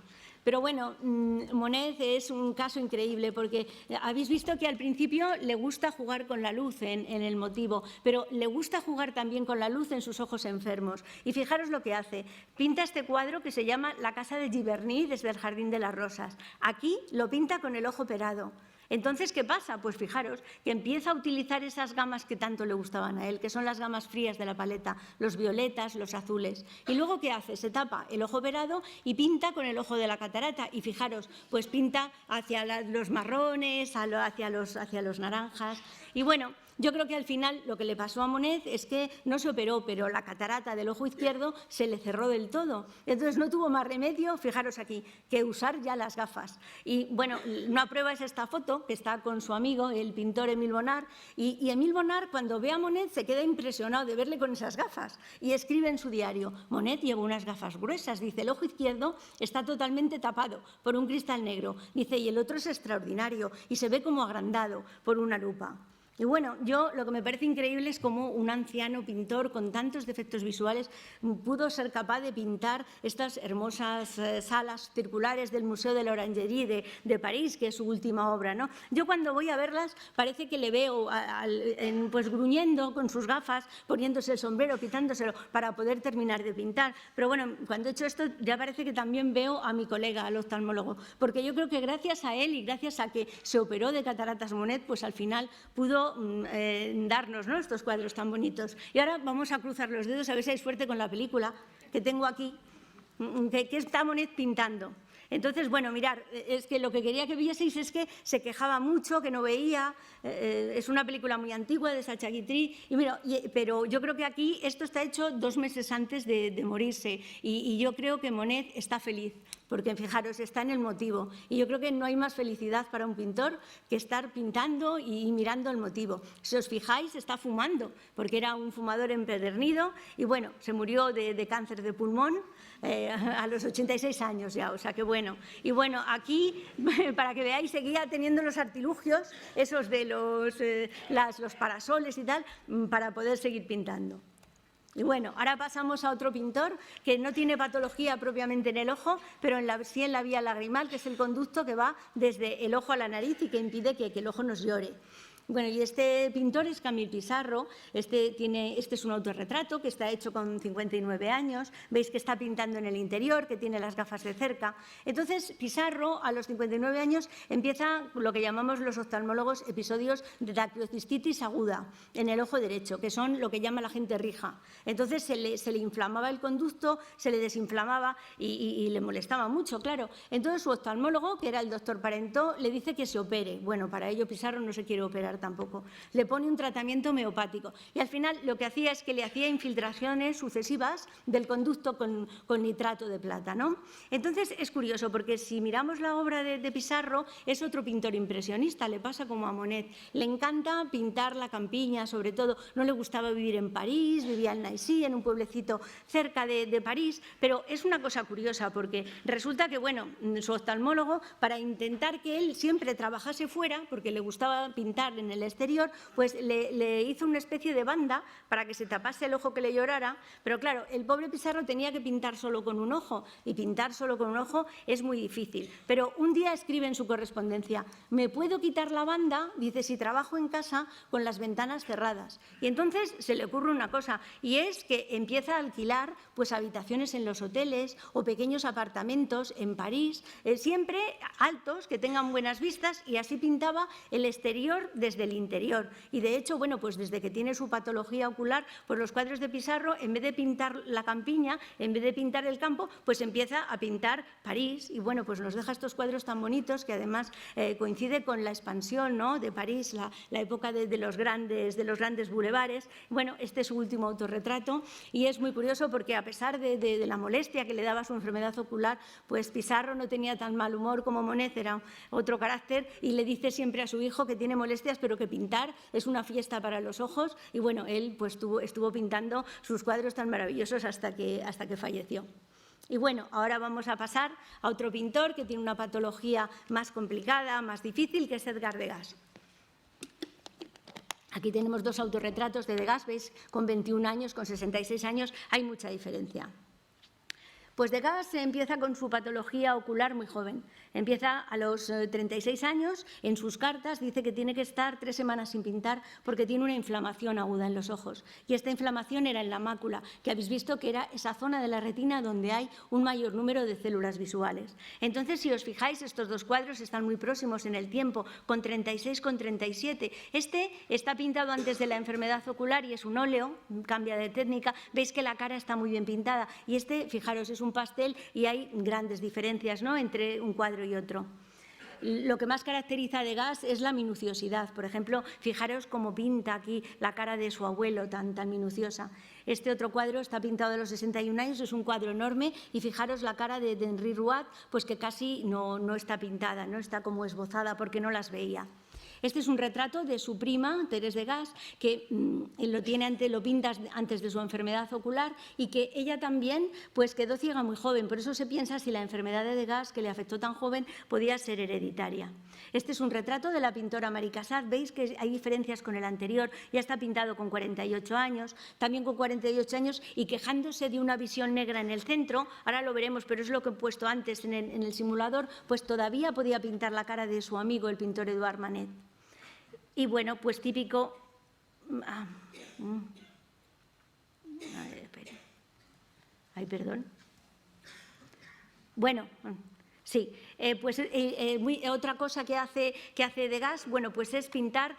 Speaker 3: Pero bueno, Monet es un caso increíble porque habéis visto que al principio le gusta jugar con la luz en el motivo, pero le gusta jugar también con la luz en sus ojos enfermos. Y fijaros lo que hace. Pinta este cuadro que se llama La casa de Giverny desde el Jardín de las Rosas. Aquí lo pinta con el ojo operado. Entonces, ¿qué pasa? Pues fijaros que empieza a utilizar esas gamas que tanto le gustaban a él, que son las gamas frías de la paleta, los violetas, los azules. Y luego, ¿qué hace? Se tapa el ojo operado y pinta con el ojo de la catarata. Y fijaros, pues pinta hacia los marrones, hacia los naranjas. Y bueno, yo creo que al final lo que le pasó a Monet es que no se operó, pero la catarata del ojo izquierdo se le cerró del todo. Entonces no tuvo más remedio, fijaros aquí, que usar ya las gafas. Y bueno, una prueba es esta foto, que está con su amigo, el pintor Émile Bonnard, y Émile Bonnard cuando ve a Monet se queda impresionado de verle con esas gafas y escribe en su diario, Monet lleva unas gafas gruesas, dice, el ojo izquierdo está totalmente tapado por un cristal negro, dice, y el otro es extraordinario y se ve como agrandado por una lupa. Y bueno, yo lo que me parece increíble es cómo un anciano pintor con tantos defectos visuales pudo ser capaz de pintar estas hermosas salas circulares del Museo de la Orangerie de París, que es su última obra, ¿no? Yo cuando voy a verlas parece que le veo pues gruñendo con sus gafas, poniéndose el sombrero, quitándoselo para poder terminar de pintar. Pero bueno, cuando he hecho esto ya parece que también veo a mi colega, al oftalmólogo, porque yo creo que gracias a él y gracias a que se operó de cataratas Monet, pues al final pudo darnos, ¿no?, estos cuadros tan bonitos. Y ahora vamos a cruzar los dedos a ver si hay suerte con la película que tengo aquí, que está Monet pintando. Entonces, bueno, mirar, es que lo que quería que vieseis es que se quejaba mucho, que no veía, es una película muy antigua de Sacha Guitry, pero yo creo que aquí esto está hecho 2 meses antes de morirse y yo creo que Monet está feliz, porque fijaros, está en el motivo y yo creo que no hay más felicidad para un pintor que estar pintando y mirando el motivo. Si os fijáis, está fumando, porque era un fumador empedernido y bueno, se murió de cáncer de pulmón a los 86 años ya, o sea que bueno. Y bueno, aquí, para que veáis, seguía teniendo los artilugios, esos de los parasoles y tal, para poder seguir pintando. Y bueno, ahora pasamos a otro pintor que no tiene patología propiamente en el ojo, pero sí en la vía lagrimal, que es el conducto que va desde el ojo a la nariz y que impide que el ojo nos llore. Bueno, y este pintor es Camille Pissarro, este es un autorretrato que está hecho con 59 años, veis que está pintando en el interior, que tiene las gafas de cerca. Entonces, Pissarro, a los 59 años, empieza lo que llamamos los oftalmólogos episodios de dactiocistitis aguda en el ojo derecho, que son lo que llama la gente rija. Entonces, se le inflamaba el conducto, se le desinflamaba y le molestaba mucho, claro. Entonces, su oftalmólogo, que era el doctor Parentó, le dice que se opere. Bueno, para ello Pissarro no se quiere operar tampoco. Le pone un tratamiento homeopático y al final lo que hacía es que le hacía infiltraciones sucesivas del conducto con nitrato de plata, ¿no? Entonces es curioso porque si miramos la obra de Pissarro es otro pintor impresionista, le pasa como a Monet. Le encanta pintar la campiña, sobre todo. No le gustaba vivir en París, vivía en Nancy, en un pueblecito cerca de París, pero es una cosa curiosa porque resulta que, bueno, su oftalmólogo, para intentar que él siempre trabajase fuera, porque le gustaba pintar alguien en el exterior, pues le hizo una especie de banda para que se tapase el ojo que le llorara, pero claro, el pobre Pizarro tenía que pintar solo con un ojo, y pintar solo con un ojo es muy difícil. Pero un día escribe en su correspondencia: ¿me puedo quitar la banda? Dice, si trabajo en casa con las ventanas cerradas. Y entonces se le ocurre una cosa, y es que empieza a alquilar pues habitaciones en los hoteles o pequeños apartamentos en París, siempre altos, que tengan buenas vistas, y así pintaba el exterior desde el interior. Y de hecho, bueno, pues desde que tiene su patología ocular, pues los cuadros de Pizarro, en vez de pintar la campiña, en vez de pintar el campo, pues empieza a pintar París, y bueno, pues nos deja estos cuadros tan bonitos que además coincide con la expansión, ¿no?, de París, la época de los grandes bulevares. Bueno, este es su último autorretrato, y es muy curioso porque a pesar de la molestia que le daba su enfermedad ocular, pues Pizarro no tenía tan mal humor como Monet, era otro carácter, y le dice siempre a su hijo que tiene molestias, pero que pintar es una fiesta para los ojos, y bueno, él pues estuvo pintando sus cuadros tan maravillosos hasta que falleció. Y bueno, ahora vamos a pasar a otro pintor que tiene una patología más complicada, más difícil, que es Edgar Degas. Aquí tenemos dos autorretratos de Degas, veis, con 21 años, con 66 años, hay mucha diferencia. Pues Degas empieza con su patología ocular muy joven. Empieza a los 36 años, en sus cartas dice que tiene que estar 3 semanas sin pintar porque tiene una inflamación aguda en los ojos. Y esta inflamación era en la mácula, que habéis visto que era esa zona de la retina donde hay un mayor número de células visuales. Entonces, si os fijáis, estos dos cuadros están muy próximos en el tiempo, con 36, con 37. Este está pintado antes de la enfermedad ocular y es un óleo, cambia de técnica. Veis que la cara está muy bien pintada. Y este, fijaros, es un pastel y hay grandes diferencias, ¿no?, entre un cuadro y otro. Lo que más caracteriza a Degas es la minuciosidad. Por ejemplo, fijaros cómo pinta aquí la cara de su abuelo, tan minuciosa. Este otro cuadro está pintado a los 61 años, es un cuadro enorme, y fijaros la cara de Henri Rouat, pues que casi no está pintada, no está como esbozada porque no las veía. Este es un retrato de su prima, Thérèse Degas, que lo pinta antes de su enfermedad ocular, y que ella también pues quedó ciega muy joven. Por eso se piensa si la enfermedad de Degas, que le afectó tan joven, podía ser hereditaria. Este es un retrato de la pintora Marie Cassatt. Veis que hay diferencias con el anterior. Ya está pintado con 48 años, también con 48 años, y quejándose de una visión negra en el centro. Ahora lo veremos, pero es lo que he puesto antes en el simulador, pues todavía podía pintar la cara de su amigo, el pintor Edouard Manet. Y bueno, pues típico... Ay, perdón. Bueno, sí, pues otra cosa que hace Degas, bueno, pues es pintar,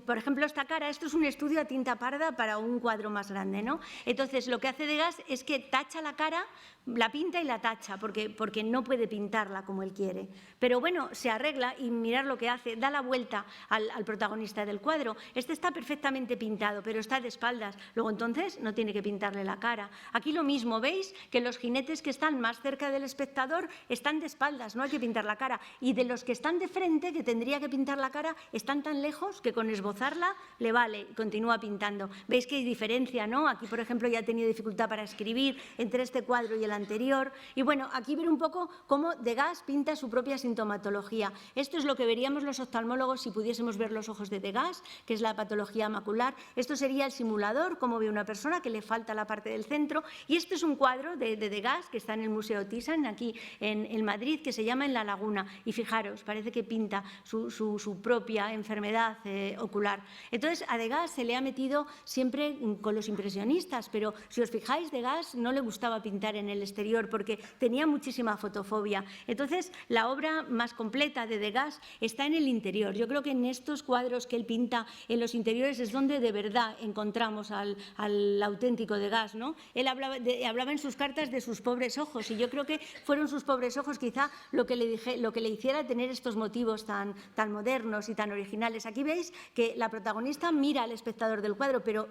Speaker 3: por ejemplo, esta cara. Esto es un estudio a tinta parda para un cuadro más grande, ¿no? Entonces, lo que hace Degas es que tacha la cara, la pinta y la tacha, porque no puede pintarla como él quiere. Pero bueno, se arregla y mirad lo que hace, da la vuelta al protagonista del cuadro. Este está perfectamente pintado, pero está de espaldas. Luego entonces no tiene que pintarle la cara. Aquí lo mismo, ¿veis? Que los jinetes que están más cerca del espectador están de espaldas, no hay que pintar la cara. Y de los que están de frente, que tendría que pintar la cara, están tan lejos que con esbozarla le vale, continúa pintando. ¿Veis que hay diferencia, no? Aquí, por ejemplo, ya ha tenido dificultad para escribir entre este cuadro y el anterior. Y bueno, aquí ver un poco cómo Degas pinta su propia sintomatología. Esto es lo que veríamos los oftalmólogos si pudiésemos ver los ojos de Degas, que es la patología macular. Esto sería el simulador, cómo ve una persona que le falta la parte del centro. Y este es un cuadro de Degas que está en el Museo Thyssen, aquí en Madrid, que se llama En la Laguna. Y fijaros, parece que pinta su propia enfermedad ocular. Entonces, a Degas se le ha metido siempre con los impresionistas, pero si os fijáis, Degas no le gustaba pintar en el exterior porque tenía muchísima fotofobia. Entonces, la obra más completa de Degas está en el interior. Yo creo que en estos cuadros que él pinta en los interiores es donde de verdad encontramos al auténtico Degas, ¿no? Él hablaba en sus cartas de sus pobres ojos, y yo creo que fueron sus pobres ojos quizá lo que le hiciera tener estos motivos tan modernos y tan originales. Aquí veis que la protagonista mira al espectador del cuadro, pero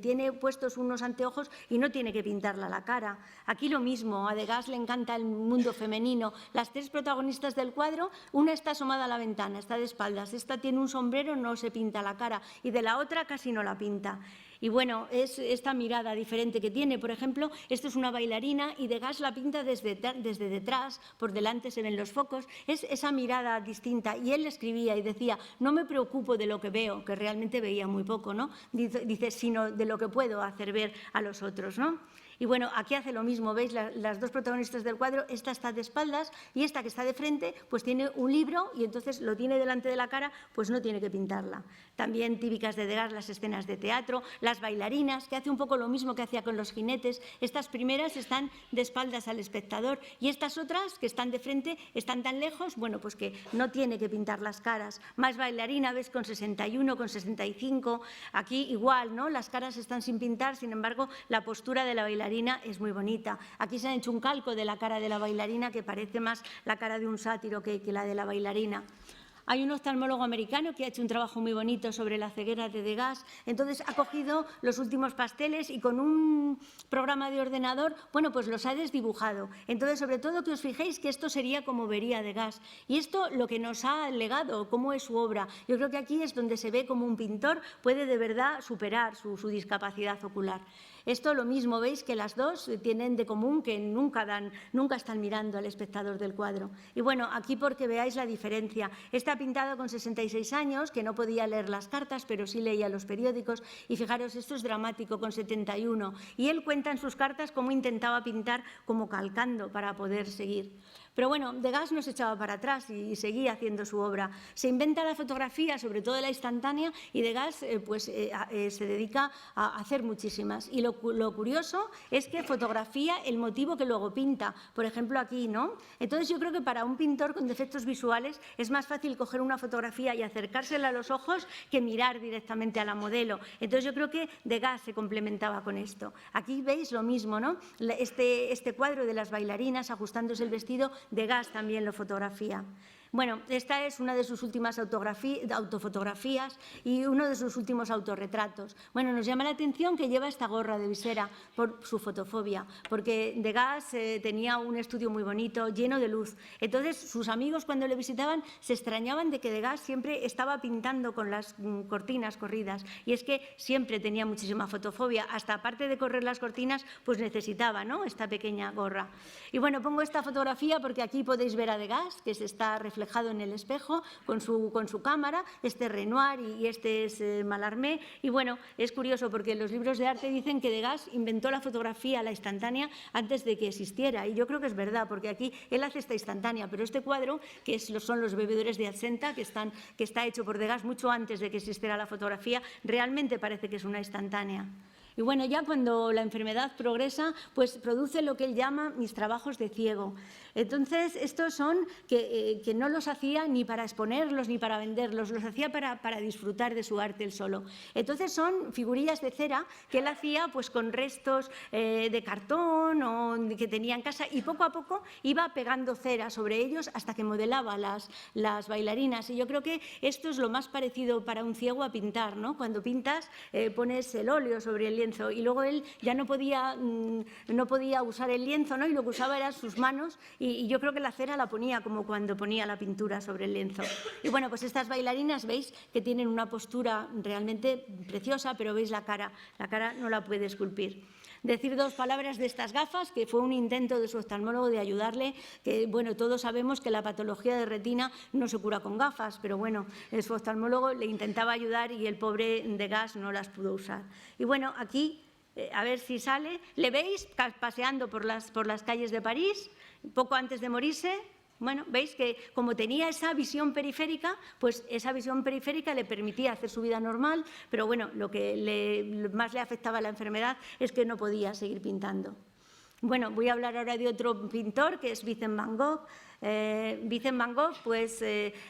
Speaker 3: tiene puestos unos anteojos y no tiene que pintarla la cara. Aquí lo mismo, a Degas le encanta el mundo femenino. Las tres protagonistas del cuadro, una está asomada a la ventana, está de espaldas, esta tiene un sombrero, no se pinta la cara, y de la otra casi no la pinta. Y bueno, es esta mirada diferente que tiene. Por ejemplo, esto es una bailarina y Degas la pinta desde detrás, por delante se ven los focos. Es esa mirada distinta. Y él escribía y decía, no me preocupo de lo que veo, que realmente veía muy poco, ¿no? Dice, sino de lo que puedo hacer ver a los otros, ¿no? Y bueno, aquí hace lo mismo, ¿veis? Las dos protagonistas del cuadro, esta está de espaldas y esta que está de frente, pues tiene un libro y entonces lo tiene delante de la cara, pues no tiene que pintarla. También típicas de Degas las escenas de teatro, las bailarinas, que hace un poco lo mismo que hacía con los jinetes. Estas primeras están de espaldas al espectador y estas otras, que están de frente, están tan lejos, bueno, pues que no tiene que pintar las caras. Más bailarina, ves, con 61, con 65, aquí igual, ¿no? Las caras están sin pintar, sin embargo, la postura de la bailarina es muy bonita. Aquí se ha hecho un calco de la cara de la bailarina que parece más la cara de un sátiro que la de la bailarina. Hay un oftalmólogo americano que ha hecho un trabajo muy bonito sobre la ceguera de Degas. Entonces ha cogido los últimos pasteles y con un programa de ordenador, bueno, pues los ha desdibujado. Entonces, sobre todo que os fijéis que esto sería como vería Degas. Y esto lo que nos ha legado, cómo es su obra. Yo creo que aquí es donde se ve cómo un pintor puede de verdad superar su discapacidad ocular. Esto lo mismo, veis que las dos tienen de común que nunca están mirando al espectador del cuadro. Y bueno, aquí porque veáis la diferencia. Está pintado con 66 años, que no podía leer las cartas, pero sí leía los periódicos. Y fijaros, esto es dramático, con 71. Y él cuenta en sus cartas cómo intentaba pintar como calcando para poder seguir. Pero bueno, Degas no se echaba para atrás y seguía haciendo su obra. Se inventa la fotografía, sobre todo la instantánea, y Degas se dedica a hacer muchísimas. Y lo curioso es que fotografía el motivo que luego pinta. Por ejemplo, aquí, ¿no? Entonces yo creo que para un pintor con defectos visuales es más fácil coger una fotografía y acercársela a los ojos que mirar directamente a la modelo. Entonces yo creo que Degas se complementaba con esto. Aquí veis lo mismo, ¿no? Este cuadro de las bailarinas ajustándose el vestido, Degas también lo fotografía. Bueno, esta es una de sus últimas autofotografías y uno de sus últimos autorretratos. Bueno, nos llama la atención que lleva esta gorra de visera por su fotofobia, porque Degas tenía un estudio muy bonito, lleno de luz. Entonces, sus amigos cuando le visitaban se extrañaban de que Degas siempre estaba pintando con las cortinas corridas. Y es que siempre tenía muchísima fotofobia. Hasta aparte de correr las cortinas, pues necesitaba, ¿no?, esta pequeña gorra. Y bueno, pongo esta fotografía porque aquí podéis ver a Degas, que se está reflejado en el espejo con su cámara. Este es Renoir y este es Mallarmé. Y bueno, es curioso porque los libros de arte dicen que Degas inventó la fotografía, la instantánea, antes de que existiera. Y yo creo que es verdad, porque aquí él hace esta instantánea, pero este cuadro, que son los bebedores de absenta, que está hecho por Degas mucho antes de que existiera la fotografía, realmente parece que es una instantánea. Y bueno, ya cuando la enfermedad progresa, pues produce lo que él llama mis trabajos de ciego. Entonces, estos son que no los hacía ni para exponerlos ni para venderlos, los hacía para disfrutar de su arte él solo. Entonces, son figurillas de cera que él hacía pues con restos de cartón o que tenía en casa, y poco a poco iba pegando cera sobre ellos hasta que modelaba las bailarinas. Y yo creo que esto es lo más parecido para un ciego a pintar, ¿no? Cuando pintas pones el óleo sobre el lienzo y luego él ya no podía usar el lienzo, ¿no? Y lo que usaba eran sus manos, y yo creo que la cera la ponía como cuando ponía la pintura sobre el lienzo. Y bueno, pues estas bailarinas veis que tienen una postura realmente preciosa, pero veis la cara no la puede esculpir. Decir dos palabras de estas gafas, que fue un intento de su oftalmólogo de ayudarle, que bueno, todos sabemos que la patología de retina no se cura con gafas, pero bueno, su oftalmólogo le intentaba ayudar y el pobre Degas no las pudo usar. Y bueno, aquí, a ver si sale, le veis paseando por las calles de París, poco antes de morirse. Bueno, veis que como tenía esa visión periférica, pues esa visión periférica le permitía hacer su vida normal, pero bueno, lo que más le afectaba a la enfermedad es que no podía seguir pintando. Bueno, voy a hablar ahora de otro pintor, que es Vincent van Gogh. Vincent van Gogh, pues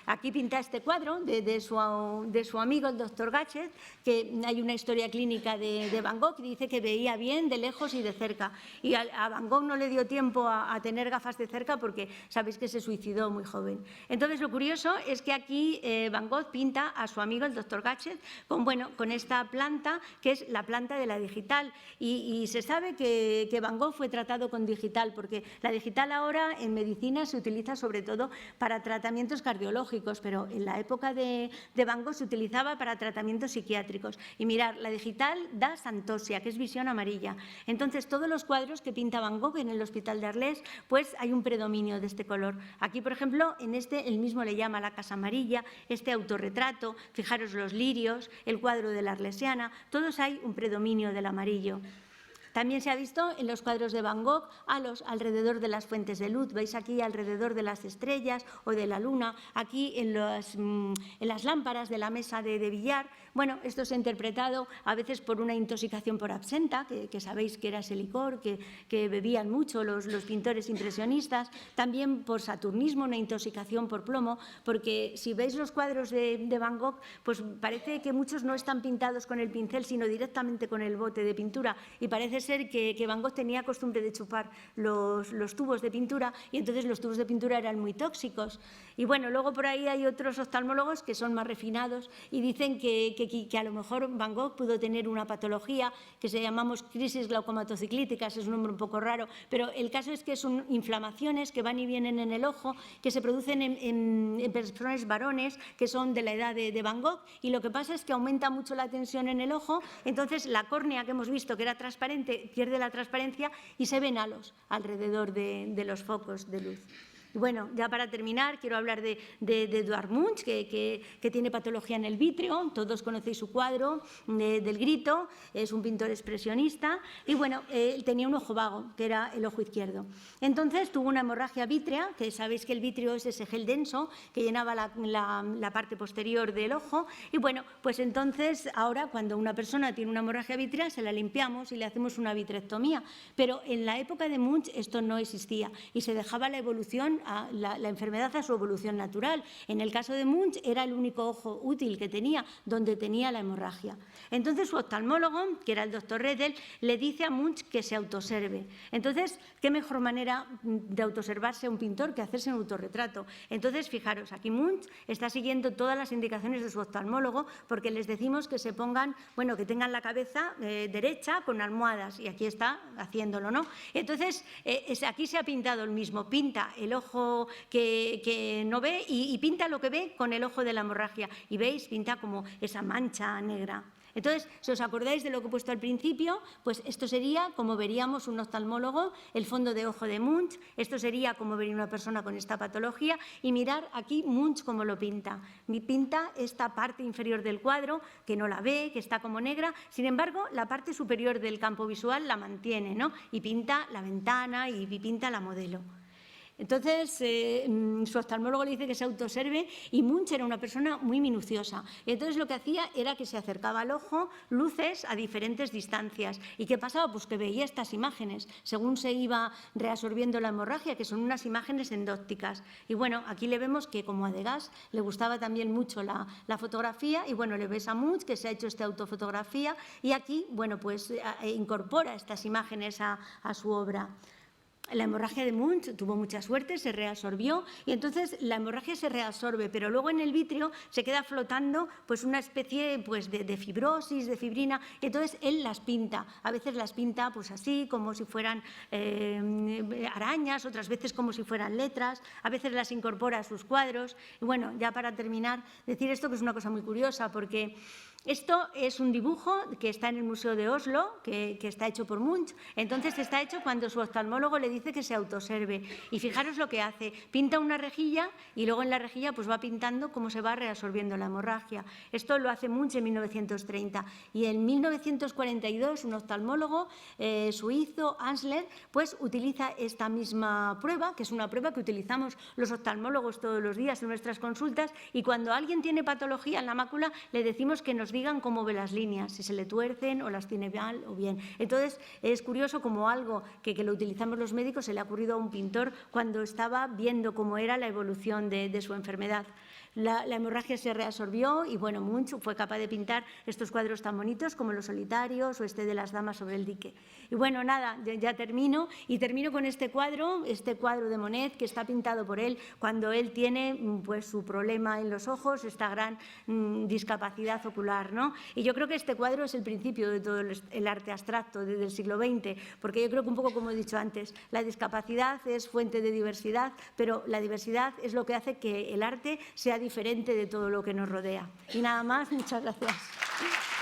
Speaker 3: aquí pinta este cuadro de su amigo, el doctor Gachet, que hay una historia clínica de Van Gogh que dice que veía bien de lejos y de cerca. Y a Van Gogh no le dio tiempo a tener gafas de cerca porque sabéis que se suicidó muy joven. Entonces, lo curioso es que aquí Van Gogh pinta a su amigo, el doctor Gachet, con esta planta, que es la planta de la digital. Y se sabe que Van Gogh fue tratado con digital, porque la digital ahora en medicina se utiliza utiliza sobre todo para tratamientos cardiológicos, pero en la época de Van Gogh se utilizaba para tratamientos psiquiátricos. Y mirar, la digital da xantosia, que es visión amarilla. Entonces, todos los cuadros que pinta Van Gogh en el Hospital de Arles, pues hay un predominio de este color. Aquí, por ejemplo, en este, él mismo le llama la casa amarilla, este autorretrato, fijaros los lirios, el cuadro de la Arlesiana, todos hay un predominio del amarillo. También se ha visto en los cuadros de Van Gogh alrededor de las fuentes de luz. Veis aquí alrededor de las estrellas o de la luna, aquí en las lámparas de la mesa de billar. Bueno, esto se ha interpretado a veces por una intoxicación por absenta, que sabéis que era ese licor que bebían mucho los pintores impresionistas. También por saturnismo, una intoxicación por plomo, porque si veis los cuadros de Van Gogh, pues parece que muchos no están pintados con el pincel, sino directamente con el bote de pintura. Y parece ser que Van Gogh tenía costumbre de chupar los tubos de pintura y entonces los tubos de pintura eran muy tóxicos. Y bueno, luego por ahí hay otros oftalmólogos que son más refinados y dicen que a lo mejor Van Gogh pudo tener una patología que se llamamos crisis glaucomatociclíticas, es un nombre un poco raro, pero el caso es que son inflamaciones que van y vienen en el ojo, que se producen en personas varones que son de la edad de Van Gogh, y lo que pasa es que aumenta mucho la tensión en el ojo, entonces la córnea que hemos visto que era transparente pierde la transparencia y se ven halos alrededor de los focos de luz. Y bueno, ya para terminar, quiero hablar de Eduard Munch, que tiene patología en el vítreo. Todos conocéis su cuadro del Grito, es un pintor expresionista. Y bueno, él tenía un ojo vago, que era el ojo izquierdo. Entonces tuvo una hemorragia vítrea, que sabéis que el vítreo es ese gel denso que llenaba la parte posterior del ojo. Y bueno, pues entonces ahora cuando una persona tiene una hemorragia vítrea se la limpiamos y le hacemos una vitrectomía. Pero en la época de Munch esto no existía y se dejaba la evolución, la enfermedad a su evolución natural. En el caso de Munch era el único ojo útil que tenía, donde tenía la hemorragia. Entonces su oftalmólogo, que era el doctor Redel, le dice a Munch que se autoobserve. Entonces, ¿qué mejor manera de autoobservarse a un pintor que hacerse un autorretrato? Entonces, fijaros, aquí Munch está siguiendo todas las indicaciones de su oftalmólogo porque les decimos que se pongan, bueno, que tengan la cabeza derecha con almohadas y aquí está haciéndolo, ¿no? Entonces, aquí se ha pintado el mismo, pinta el ojo que no ve y pinta lo que ve con el ojo de la hemorragia. Y veis, pinta como esa mancha negra. Entonces, si os acordáis de lo que he puesto al principio, pues esto sería como veríamos un oftalmólogo, el fondo de ojo de Munch, esto sería como vería una persona con esta patología y mirar aquí Munch cómo lo pinta. Pinta esta parte inferior del cuadro que no la ve, que está como negra, sin embargo, la parte superior del campo visual la mantiene, ¿no? Y pinta la ventana y pinta la modelo. Entonces, su oftalmólogo le dice que se autoobserve y Munch era una persona muy minuciosa. Y entonces lo que hacía era que se acercaba al ojo luces a diferentes distancias. ¿Y qué pasaba? Pues que veía estas imágenes según se iba reabsorbiendo la hemorragia, que son unas imágenes endópticas. Y bueno, aquí le vemos que como a Degas le gustaba también mucho la fotografía y bueno, le ves a Munch que se ha hecho esta autofotografía y aquí, bueno, pues incorpora estas imágenes a su obra. La hemorragia de Munch tuvo mucha suerte, se reabsorbió y entonces la hemorragia se reabsorbe, pero luego en el vítreo se queda flotando pues una especie pues, de fibrosis, de fibrina, y entonces él las pinta. A veces las pinta pues así, como si fueran arañas, otras veces como si fueran letras, a veces las incorpora a sus cuadros. Y bueno, ya para terminar, decir esto que es una cosa muy curiosa, porque esto es un dibujo que está en el Museo de Oslo, que está hecho por Munch. Entonces está hecho cuando su oftalmólogo le dice que se autoobserve. Y fijaros lo que hace, pinta una rejilla y luego en la rejilla pues va pintando cómo se va reabsorbiendo la hemorragia. Esto lo hace Munch en 1930. Y en 1942 un oftalmólogo suizo, Ansler, pues utiliza esta misma prueba, que es una prueba que utilizamos los oftalmólogos todos los días en nuestras consultas, y cuando alguien tiene patología en la mácula le decimos que nos digan cómo ve las líneas, si se le tuercen o las tiene mal o bien. Entonces, es curioso como algo que lo utilizamos los médicos se le ha ocurrido a un pintor cuando estaba viendo cómo era la evolución de su enfermedad. la hemorragia se reabsorbió y, bueno, Munch fue capaz de pintar estos cuadros tan bonitos como Los solitarios o este de las damas sobre el dique. Y, bueno, nada, ya termino, y termino con este cuadro de Monet, que está pintado por él cuando él tiene pues su problema en los ojos, esta gran discapacidad ocular, ¿no? Y yo creo que este cuadro es el principio de todo el arte abstracto del siglo XX, porque yo creo que, un poco como he dicho antes, la discapacidad es fuente de diversidad, pero la diversidad es lo que hace que el arte sea diferente de todo lo que nos rodea. Y nada más, muchas gracias.